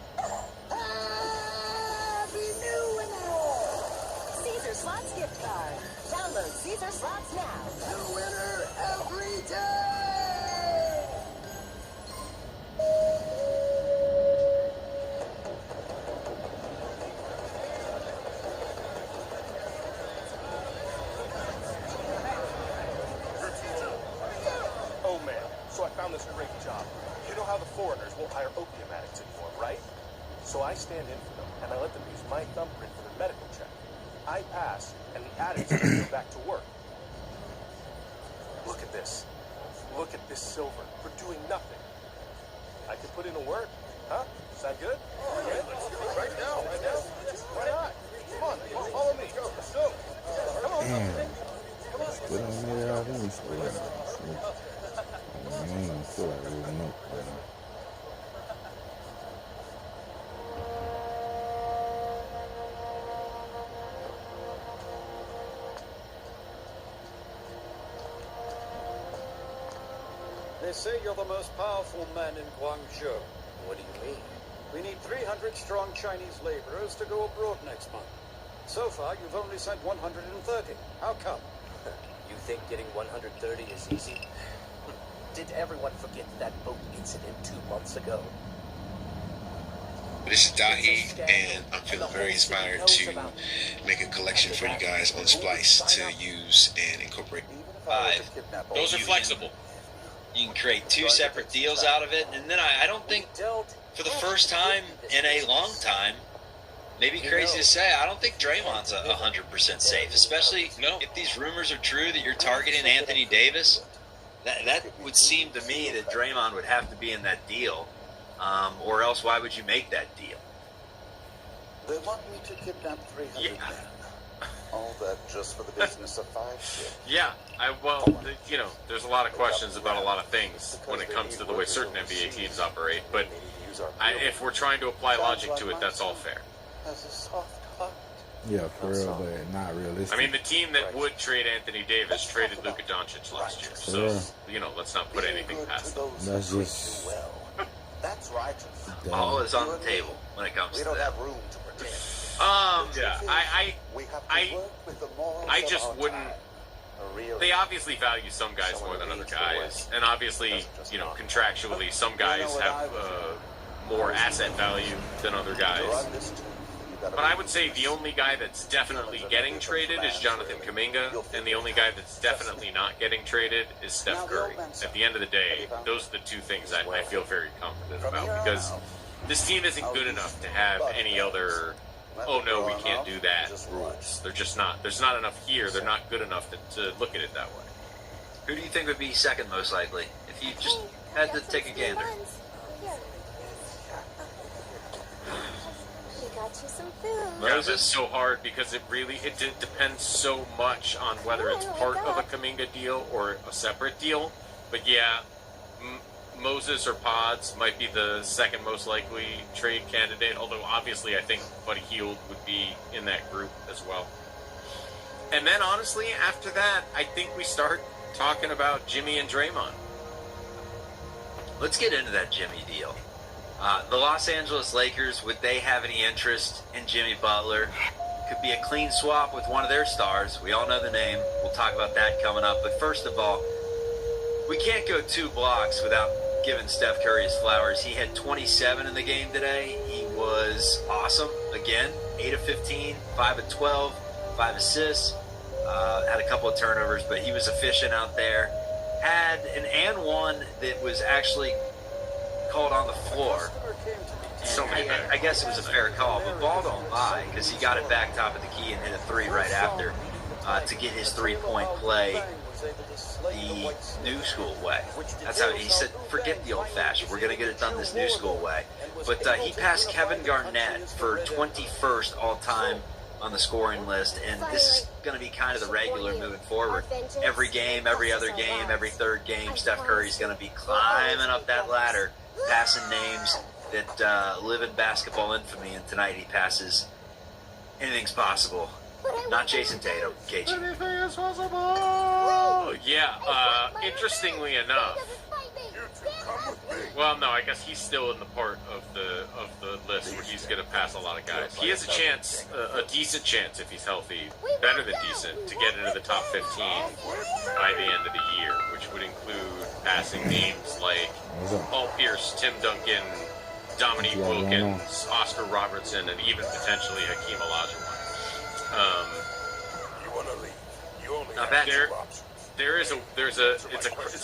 Happy New Winner! Caesar Slots gift card. Download Caesar Slots now. New winner every day! Oh man, so I found this great job. You know how the foreigners won't hire opium addicts anymore, right? So I stand in for them, and I let them use my thumbprint for their medical check. I pass, and the addicts can go back to work. Look at this. Look at this silver for doing nothing. I can put in a word, huh? Sound good? Yeah, right now, right now. Why not? Come on, follow me. Let's go. Come on. Come on. Put on there, I didn't feel like I don't even feel like reading up. They say you're the most powerful man in Guangzhou. What do you mean? We need 300 strong Chinese laborers to go abroad next month. So far, you've only sent 130. How come? You think getting 130 is easy? Did everyone forget that boat incident 2 months ago? This is Dahi, and I'm feeling very inspired to make a collection for you guys on Splice to use and incorporate. 5. Those are flexible. You can create 2 separate deals out of it, and then I don't think, for the first time in a long time, maybe crazy to say, I don't think Draymond's 100% safe, especially if these rumors are true that you're targeting Anthony Davis. That would seem to me that Draymond would have to be in that deal, or else why would you make that deal? They want me to kidnap 300 men. All that just for the business of 5 ships. Yeah, there's a lot of questions about a lot of things when it comes to the way certain NBA teams operate, but if we're trying to apply logic to it, that's all fair. As a soft heart. Yeah, for real, but not realistic. I mean, the team that would trade Anthony Davis traded Luka Doncic last year, so, let's not put anything past them. That's just... That's righteous. All is on the table when it comes to that. We don't have room to pretend. I just wouldn't. They obviously value some guys more than other guys, and obviously, contractually, some guys have more asset value than other guys. But I would say the only guy that's definitely getting traded is Jonathan Kuminga, and the only guy that's definitely not getting traded is Steph Curry. At the end of the day, those are the 2 things I feel very confident about, because this team isn't good enough to have any other oh no, we can't do that rules. They're just not. There's not enough here. They're not good enough to look at it that way. Who do you think would be second most likely if you just had to take a gander? Got you some food. Yeah, that's so hard because it depends so much on whether it's part of a Kaminga deal or a separate deal. But yeah, Moses or Pods might be the second most likely trade candidate. Although obviously I think Buddy Hield would be in that group as well. And then honestly, after that, I think we start talking about Jimmy and Draymond. Let's get into that Jimmy deal. The Los Angeles Lakers, would they have any interest in Jimmy Butler? Could be a clean swap with one of their stars. We all know the name. We'll talk about that coming up. But first of all, we can't go 2 blocks without giving Steph Curry his flowers. He had 27 in the game today. He was awesome. Again, 8 of 15, 5 of 12, 5 assists. Had a couple of turnovers, but he was efficient out there. Had an and one that was actually called on the floor. I guess it was a fair call, but ball don't lie because he got it back top of the key and hit a 3 right after to get his 3-point play the new school way. That's how he said, forget the old fashioned. We're going to get it done this new school way. But he passed Kevin Garnett for 21st all time on the scoring list, and this is going to be kind of the regular moving forward. Every game, every other game, every third game, Steph Curry's going to be climbing up that ladder, passing names that live in basketball infamy, and tonight he passes anything's possible. Not Jason Tatum, KG. Anything is possible! Yeah, interestingly enough, well, no, I guess he's still in the part of the list where he's going to pass a lot of guys. He has a chance, a decent chance if he's healthy, better than decent, to get into the top 15 by the end of the year, which would include passing names like Paul Pierce, Tim Duncan, Dominique Wilkins, Oscar Robertson, and even potentially Hakeem Olajuwon. Not bad.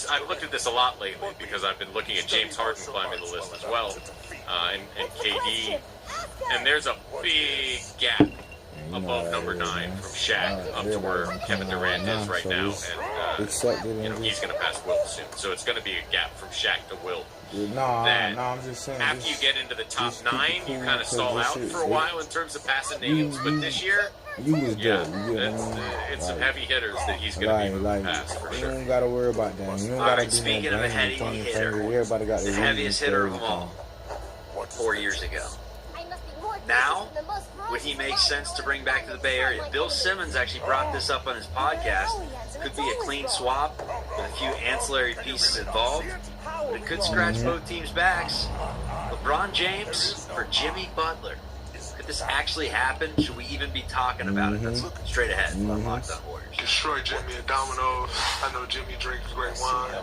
I've looked at this a lot lately because I've been looking at James Harden climbing the list as well, and KD, and there's a big gap above number 9 from Shaq up to where Kevin Durant is right now, and he's going to pass Wilt soon. So it's going to be a gap from Shaq to Wilt. I'm just saying. After you get into the top 9, you kind of stall out for a while in terms of passing names. But this year, it's some heavy hitters that he's going to be moving past for sure. You don't got to worry about that. You don't got to do speaking of a heavy hitter, everybody got the heaviest hitter of them all 4 years ago. Now, would he make sense to bring back to the Bay Area? Bill Simmons actually brought this up on his podcast. Could be a clean swap with a few ancillary pieces involved. But it could scratch both teams' backs. LeBron James for Jimmy Butler. Could this actually happen? Should we even be talking about it? That's straight ahead on Locked On Warriors. Destroy Jimmy and Domino's. I know Jimmy drinks great wine.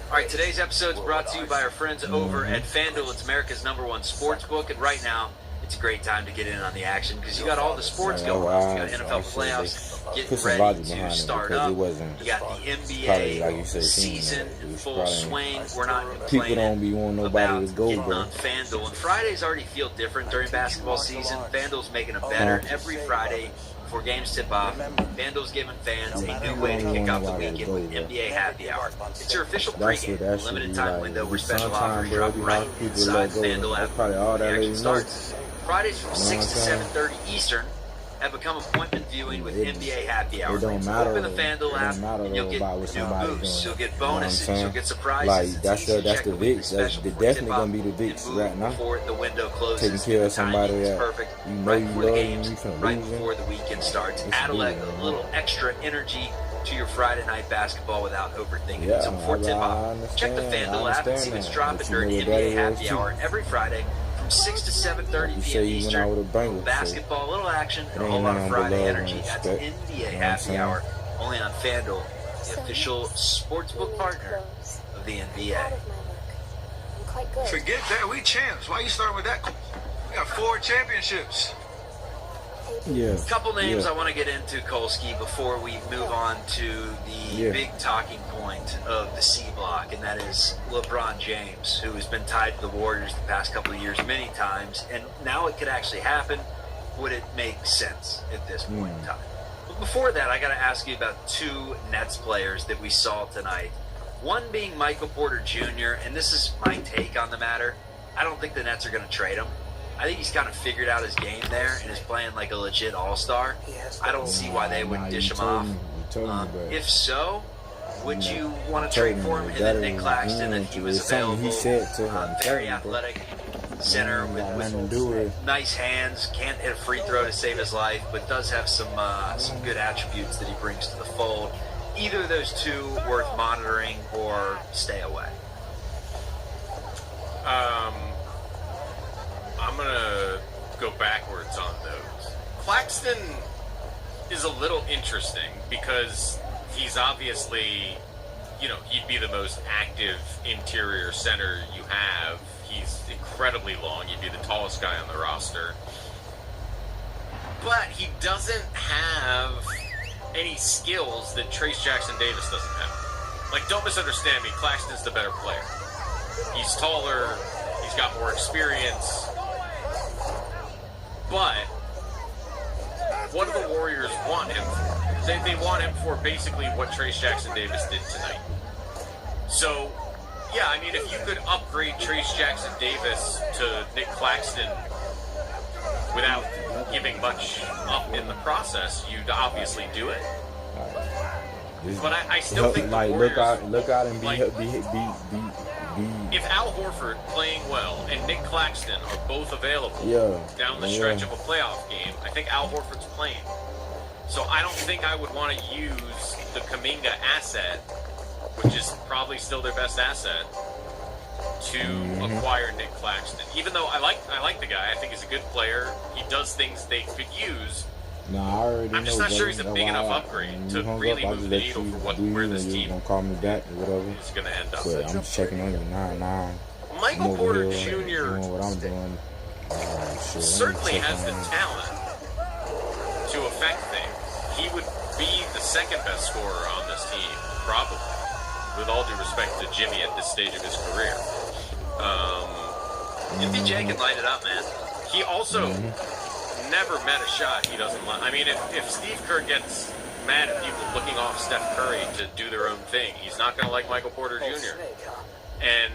All right, today's episode is brought to you by our friends over at FanDuel. It's America's #1 sports book, and right now, it's a great time to get in on the action because you got all the sports going on. You got NFL playoffs getting ready to start up. You got the NBA season in full swing. We're not complaining about getting on FanDuel. And Fridays already feel different during basketball season. FanDuel's making it better every Friday before games tip off. FanDuel's giving fans a new way to kick off the weekend with NBA Happy Hour. It's your official pregame, limited time window where special offers drop right inside the FanDuel app. The action starts. Fridays from 6 to 7:30 Eastern have become appointment viewing with NBA Happy Hour. Open the FanDuel app and you'll get new boosts, you'll get bonuses, you'll get surprises. Like, that's the VIX. That's definitely going to be the VIX right now. Before the window closes, taking care of somebody that perfect. You know you love and you can right before the weekend starts. Add a little extra energy to your Friday night basketball without overthinking it. So before tip-off, check the FanDuel app and see what's dropping during NBA Happy Hour every Friday from 6 to 7:30 p.m. Eastern. Basketball, little action, and a whole lot of Friday energy. That's NBA Happy Hour, only on FanDuel, the official sportsbook partner of the NBA. Forget that, we champs. Why you starting with that? We got 4 championships. Yeah. A couple names Yeah. I want to get into, Kolsky, before we move on to the big talking point of the C block, and that is LeBron James, who has been tied to the Warriors the past couple of years many times, and now it could actually happen. Would it make sense at this point in time? But before that, I got to ask you about two Nets players that we saw tonight. One being Michael Porter Jr., and this is my take on the matter. I don't think the Nets are going to trade him. I think he's kind of figured out his game there and is playing like a legit all-star. I don't see why they would dish him off. If so, would you want to trade for him? And then Nick Claxton, that he was available. He said to him, very athletic center with nice hands, can't hit a free throw to save his life, but does have some good attributes that he brings to the fold. Either of those two worth monitoring or stay away? I'm going to go backwards on those. Claxton is a little interesting because he's obviously, he'd be the most active interior center you have. He's incredibly long. He'd be the tallest guy on the roster. But he doesn't have any skills that Trace Jackson-Davis doesn't have. Like, don't misunderstand me. Claxton's the better player. He's taller. He's got more experience. But what do the Warriors want him for? They want him for basically what Trace Jackson-Davis did tonight. So, yeah, I mean, if you could upgrade Trace Jackson-Davis to Nick Claxton without giving much up in the process, you'd obviously do it. But I still think the Warriors... Look out and If Al Horford playing well and Nick Claxton are both available down the stretch of a playoff game, I think Al Horford's playing. So I don't think I would want to use the Kuminga asset, which is probably still their best asset, to acquire Nick Claxton. Even though I like the guy, I think he's a good player. He does things they could use. I'm just not sure he's a big enough upgrade to really move the needle for where this team is going to end up. But I'm just checking on you now. Michael Porter Jr. doing what I'm doing. Certainly has the talent to affect things. He would be the second best scorer on this team, probably. With all due respect to Jimmy at this stage of his career. MPJ can light it up, man. He also never met a shot he doesn't like. I mean, if Steve Kerr gets mad at people looking off Steph Curry to do their own thing, he's not going to like Michael Porter Jr. And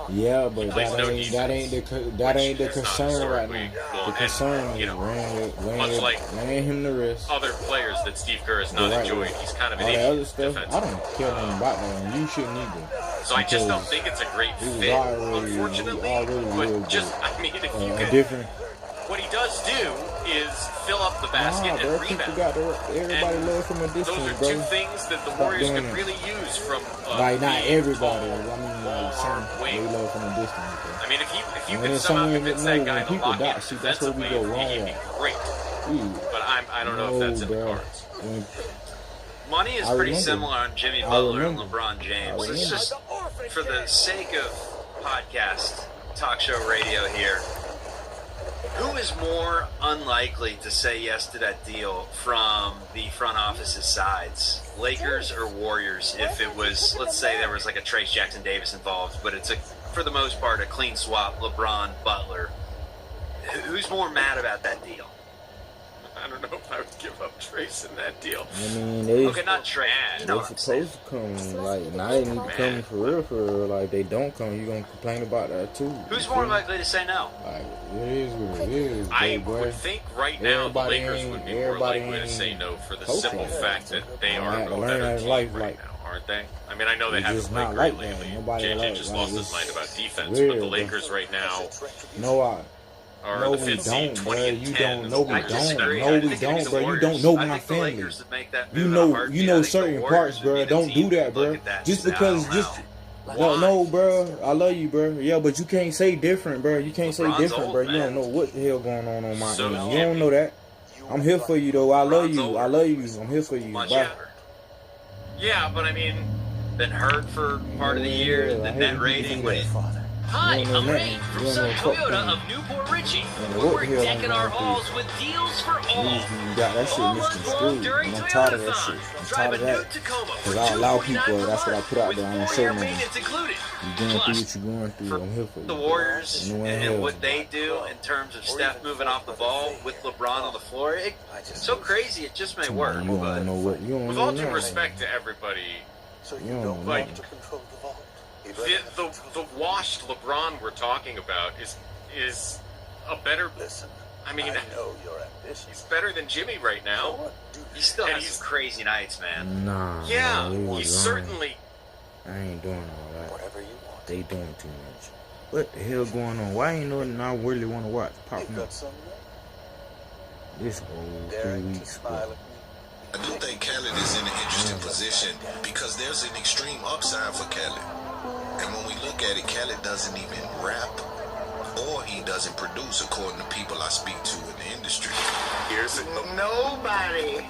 yeah, but that ain't the concern right now. The concern is laying him the wrist. Other players that Steve Kerr has not enjoyed, he's kind of an idiot. Other stuff, I don't care nothing about that, and you shouldn't either. So I just don't think it's a great fit, unfortunately. But just, I mean, if you could... What he does do is fill up the basket and rebound. Everybody loves from a distance, those are two things that the Warriors could really use from like not everybody. I mean, like some they love from a distance. Bro. I mean, if you could somehow convince that guy to lock in defensively, he'd be great. But I don't know if that's in the cards. Money is pretty similar on Jimmy Butler and LeBron James. It's just for the sake of podcast, talk show radio here. Who is more unlikely to say yes to that deal from the front office's sides, Lakers or Warriors? If it was, let's say there was like a Trace Jackson-Davis involved, but it's for the most part a clean swap, LeBron, Butler. Who's more mad about that deal? I don't know if I would give up Trace in that deal. I mean, not Trace. They're supposed to come. Like, now they need to come for real. Like, they don't come, you're going to complain about that too. Who's more likely to say no? Like, it is what it is. I would think right now the Lakers would be more likely to say no for the simple fact that they are a better team right now, aren't they? I mean, I know they haven't played great lately. JJ just lost his mind about defense, but the Lakers right now... No, we don't, bro. You don't. No, we don't. No, we don't, bro. You don't know my family. You know certain parts, bro. Don't do that, bro. Just because, no, bro. I love you, bro. Yeah, but you can't say different, bro. You can't say different, bro. You don't know what the hell going on my end. You don't know that. I'm here for you, though. I love you. I love you. I'm here for you. Bye. Yeah, but I mean, been hurt for part of the year. The net rating. Hi, I'm Ray from Sun Toyota of Newport Richie. We're decking our halls with deals for all. Got that shit misconstrued, and I'm tired of that shit. I'm tired of that. Because I allow people, that's what I put out there. I don't show nothing. You're going through what you're going through. I'm here for you. The Warriors and what they do in terms of Steph moving off the ball with LeBron on the floor, it's so crazy it just may work. You don't know what. You don't with know all due nothing. respect to everybody, You don't know like nothing. the washed LeBron we're talking about is a better. Listen, I mean, I know you're ambitious. he's better than Jimmy right now. He still has some crazy nights, man. Nah. Yeah, man, he's certainly. I ain't doing all that. Whatever you want. They doing too much. What the hell going on? Why ain't nothing I really want to watch popping up? This whole 3 weeks. I do think Khaled is in an interesting position because there's an extreme upside for Khaled. And when we look at it, Khaled doesn't even rap or he doesn't produce according to people I speak to in the industry. Here's it. Nobody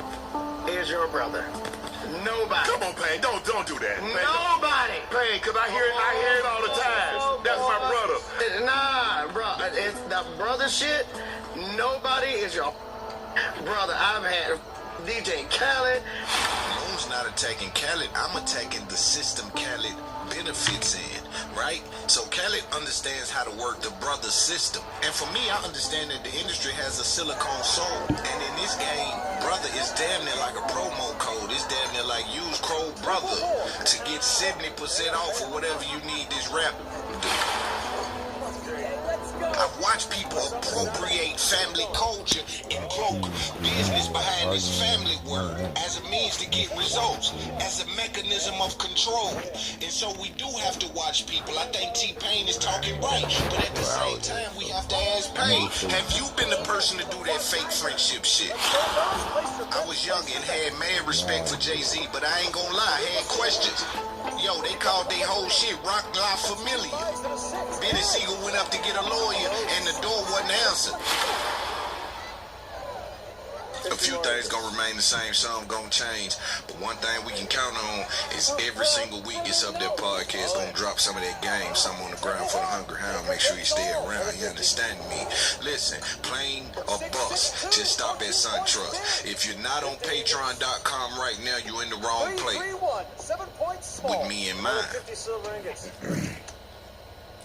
is your brother. Nobody. Come on, Payne, don't do that. Nobody. Payne, cause I hear it all the time. That's my brother. Nah, bro, it's the brother shit. Nobody is your brother. I've had DJ Khaled. Moon's not attacking Khaled. I'm attacking the system Khaled benefits in, right? So Khaled understands how to work the brother system. And for me, I understand that the industry has a silicone soul. And in this game, brother is damn near like a promo code. It's damn near like use code brother to get 70% off or whatever you need this rap to do. I've watched people appropriate family culture and cloak business behind this family word as a means to get results, as a mechanism of control. And so we do have to watch people. I think T-Pain is talking right, but at the same time, we have to ask Pain, have you been the person to do that fake friendship shit? I was young and had mad respect for Jay-Z, but I ain't gonna lie, I had questions. Yo, they called their whole shit Rock La Familia. Benny Siegel went up to get a lawyer and the door wasn't answered. A few things gonna remain the same, some gonna change. But one thing we can count on is every single week it's up there podcast gonna drop some of that game, some on the ground for the Hungry Hound. Make sure you stay around, you understand me? Listen, plane or bus, just stop at SunTrust. If you're not on Patreon.com right now, you're in the wrong place. With me in mind.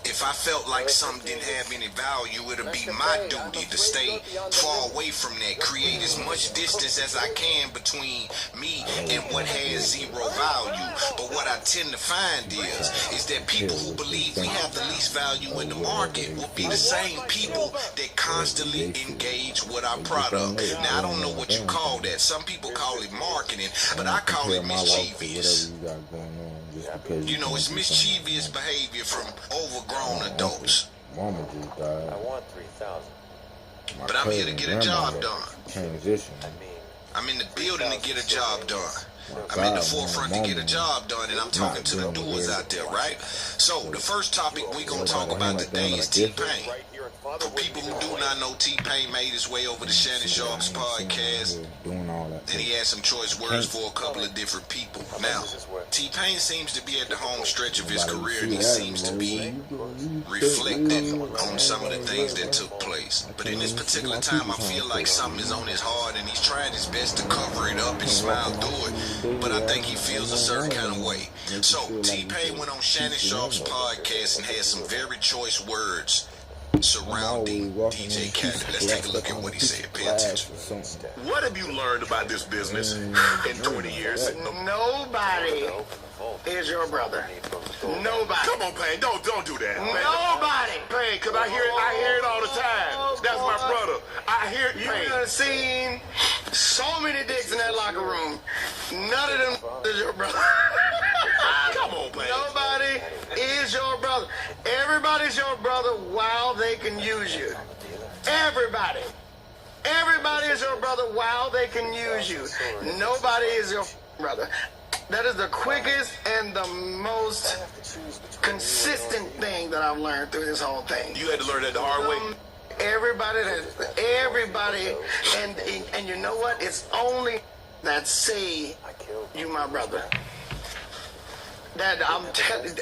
If I felt like something didn't have any value, it'll be my duty to stay far away from that, create as much distance as I can between me and what has zero value. But what I tend to find is that people who believe we have the least value in the market will be the same people that constantly engage with our product. Now, I don't know what you call that. Some people call it marketing, but I call it mischievous. You know, it's mischievous behavior from overgrown adults. Mama just died. I want 3,000. But I'm here to get a job done. Transition. I'm in the building to get a job done. I'm in the forefront to get a job done, and I'm talking to the doers out there, right? So, the first topic we gonna talk about today is T-Pain. For people who do not know, T-Pain made his way over to Shannon Sharp's podcast, and he had some choice words for a couple of different people. Now, T-Pain seems to be at the home stretch of his career, and he seems to be reflecting on some of the things that took place. But in this particular time, I feel like something is on his heart, and he's trying his best to cover it up and smile through it. But I think he feels a certain kind of way. So, T-Pain went on Shannon Sharp's podcast and had some very choice words surrounding DJ Khaled. Let's take a look at what he said. Pay attention. What have you learned about this business in 20 years? Nobody is your brother. Nobody. Come on, Payne, don't do that. Nobody. Payne, cause I hear it all the time. That's my brother. I hear it, Payne. You done seen so many dicks in that locker room. None of them is your brother. Come on, Payne. Nobody is your brother. Everybody's your brother while they can use you. Everybody. Everybody is your brother while they can use you. Nobody is your brother. That is the quickest and the most consistent thing that I've learned through this whole thing. You had to learn that the hard way? Everybody, and you know what? It's only that say you my brother. That I'm telling.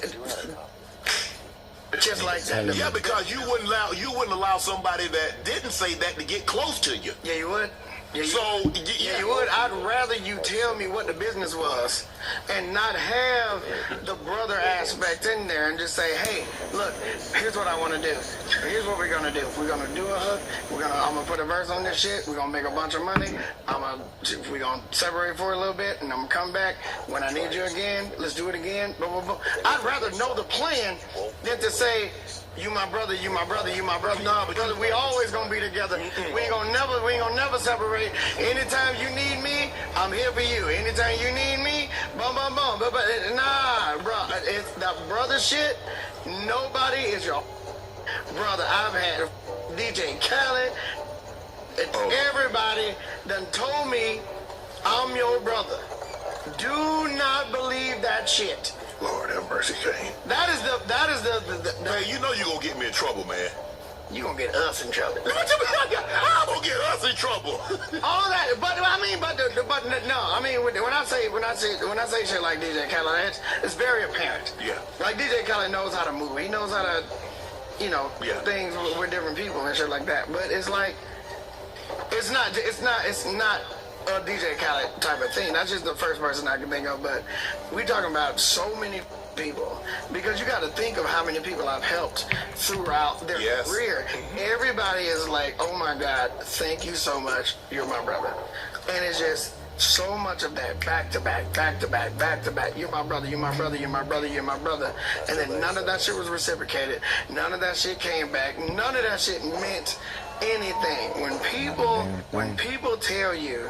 Just like that. Yeah, because you wouldn't allow somebody that didn't say that to get close to you. Yeah, you would. Yeah, you would. I'd rather you tell me what the business was and not have the brother aspect in there and just say, hey, look, here's what I want to do. Here's what we're going to do. We're going to do a hook. I'm going to put a verse on this shit. We're going to make a bunch of money. We're going to separate for a little bit, and I'm going to come back. When I need you again, let's do it again. Blah, blah, blah. I'd rather know the plan than to say, you my brother, you my brother, you my brother. No, brother, we always gonna be together. We ain't gonna never separate. Anytime you need me, I'm here for you. Anytime you need me, bum bum bum. But nah, bro, it's that brother shit. Nobody is your brother. I've had DJ Khaled. Everybody done told me I'm your brother. Do not believe that shit. Lord have mercy, Kane. That is the man, you know you gonna get me in trouble, man. You gonna get us in trouble. I'm gonna get us in trouble. All that, but I mean, but no, I mean, when I say shit like DJ Khaled, it's very apparent. Yeah. Like DJ Khaled knows how to move. He knows how to, things with different people and shit like that. But it's like, it's not a DJ Khaled type of thing. That's just the first person I can think of, but we talking about so many people, because you got to think of how many people I've helped throughout their career. Everybody is like, oh my God, thank you so much, you're my brother. And it's just so much of that, back to back, back to back, back to back. You're my brother, you're my brother, you're my brother, you're my brother. And then none of that shit was reciprocated. None of that shit came back. None of that shit meant anything. When people tell you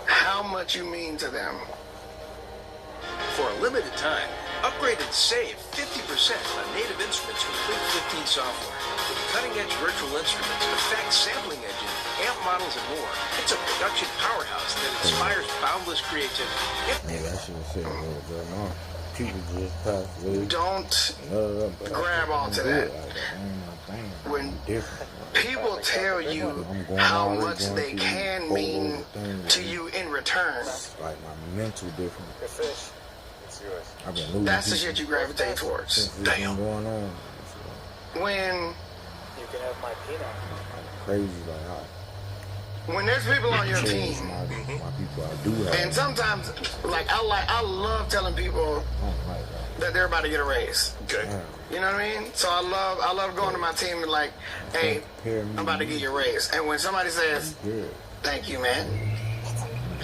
how much you mean to them. For a limited time, upgrade and save 50% on Native Instruments Complete 15 software. With cutting-edge virtual instruments, effects, sampling engine, amp models, and more. It's a production powerhouse that inspires boundless creativity. Maybe I should have said a little bit more. People just pass away. Don't grab onto that. When people tell you how much they can mean to you in return, like my mental difference. Your fish, it's yours. That's the shit you gravitate towards. Damn. Going on. When you can have my peanut. Crazy like when there's people on your team, my people I do have. And sometimes, I love telling people that they're about to get a raise. Okay. You know what I mean? So I love going to my team and like, hey, I'm about to get you a raise. And when somebody says, thank you, man,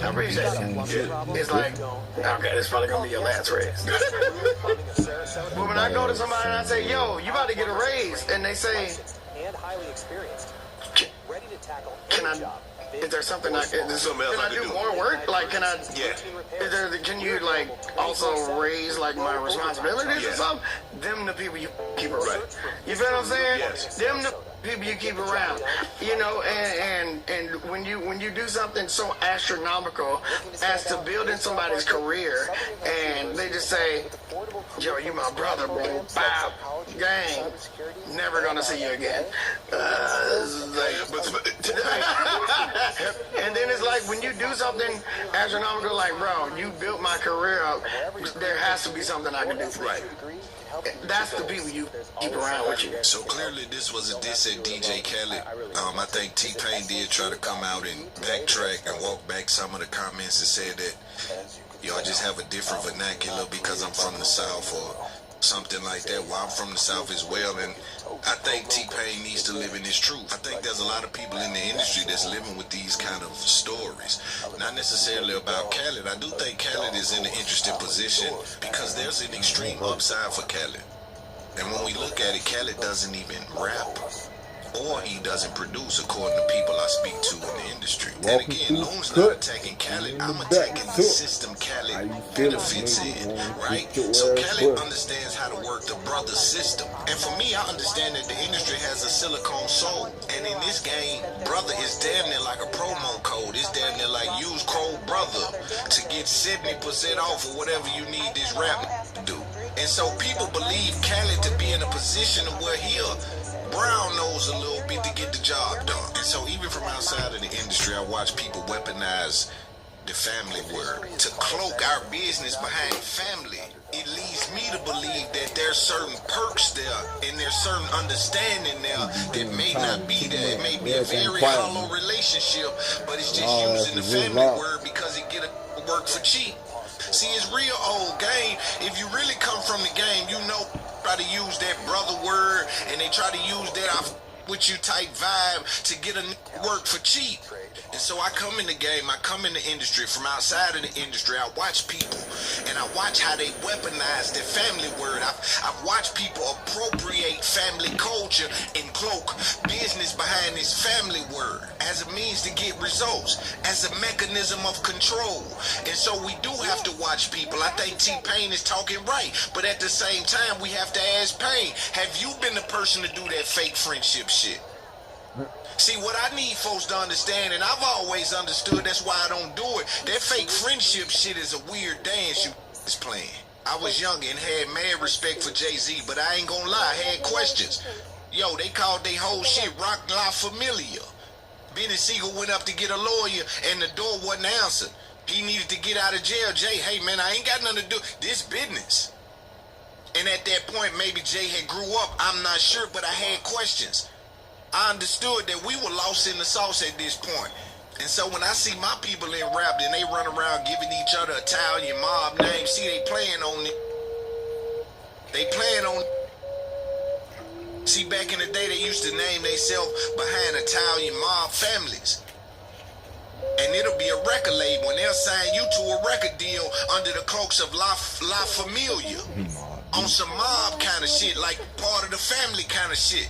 I appreciate it. It's like, okay, this is probably gonna be your last raise. But when I go to somebody and I say, yo, you about to get a raise, and they say, and highly experienced, ready to tackle can is there something can I do more work? Like, can I? Yeah. Can you like also raise like my responsibilities or something? Them the people you keep around. You feel what I'm saying? Yes. Them the people you keep around. You know, and when you do something so astronomical as to building somebody's career, and they just say, yo, you my brother, bro. Bow, gang. Never gonna see you again. And then it's like when you do something astronomical, like, bro, you built my career up. There has to be something I can do for you. That's the people you keep around with you. So clearly this was a diss at DJ Khaled. I think T-Pain did try to come out and backtrack and walk back some of the comments and said that y'all just have a different vernacular because I'm from the South or something like that. Well, I'm from the South as well, and I think T-Pain needs to live in his truth. I think there's a lot of people in the industry that's living with these kind of stories. Not necessarily about Khaled. I do think Khaled is in an interesting position because there's an extreme upside for Khaled. And when we look at it, Khaled doesn't even rap. Or he doesn't produce, according to people I speak to in the industry. And again, Loon's not attacking Khaled. I'm attacking the system Khaled benefits in, right? So Khaled understands how to work the brother system. And for me, I understand that the industry has a silicone soul. And in this game, brother is damn near like a promo code. It's damn near like use code brother to get 70% off or whatever you need this rap to do. And so people believe Khaled to be in a position of where he'll brown nose a little bit to get the job done. And so even from outside of the industry, I watch people weaponize the family word, to cloak our business behind family. It leads me to believe that there's certain perks there and there's certain understanding there that may not be there. It may be a very hollow relationship, but it's just using the family word because it get a work for cheap. See, it's real old game. If you really come from the game, you know, try to use that brother word and they try to use that with you type vibe to get a work for cheap. And so I come in the game, I come in the industry, from outside of the industry, I watch people, and I watch how they weaponize their family word. I've watched people appropriate family culture and cloak business behind this family word as a means to get results, as a mechanism of control. And so we do have to watch people. I think T-Pain is talking right, but at the same time, we have to ask Pain, have you been the person to do that fake friendship shit? See, what I need folks to understand, and I've always understood, that's why I don't do it, that fake friendship shit is a weird dance you is playing. I was young and had mad respect for Jay-Z, but I ain't gonna lie, I had questions. Yo, they called they whole shit Rock La Familia. Benny Siegel went up to get a lawyer, and the door wasn't answered. He needed to get out of jail. Jay, hey man, I ain't got nothing to do, this business. And at that point, maybe Jay had grew up, I'm not sure, but I had questions. I understood that we were lost in the sauce at this point. And so when I see my people in rap and they run around giving each other Italian mob names, see, they playing on it. They playing on it. See, back in the day, they used to name themselves behind Italian mob families. And it'll be a record label, and they'll sign you to a record deal under the cloaks of La Familia. On some mob kind of shit, like part of the family kind of shit.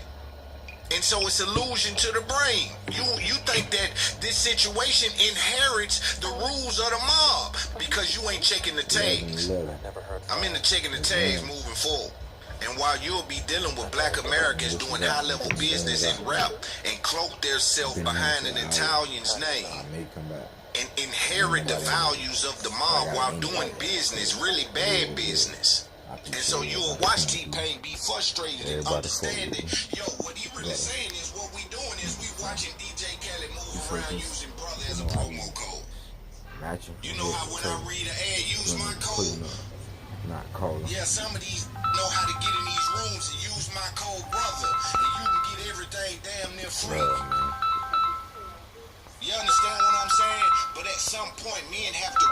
And so it's illusion to the brain. You think that this situation inherits the rules of the mob because you ain't checking the tags. I'm into checking the tags moving forward. And while you'll be dealing with black Americans doing high-level business in rap and cloak their self behind an Italian's name and inherit the values of the mob while doing business, really bad business. And so you'll watch T-Pain be frustrated and understanding, yo, what he really saying is what we doing is we watching DJ Khaled move around using brother as a promo code. You know how when I read an ad, use my code. Yeah, some of these know how to get in these rooms and use my code brother, and you can get everything damn near free. You understand what I'm saying? But at some point, men have to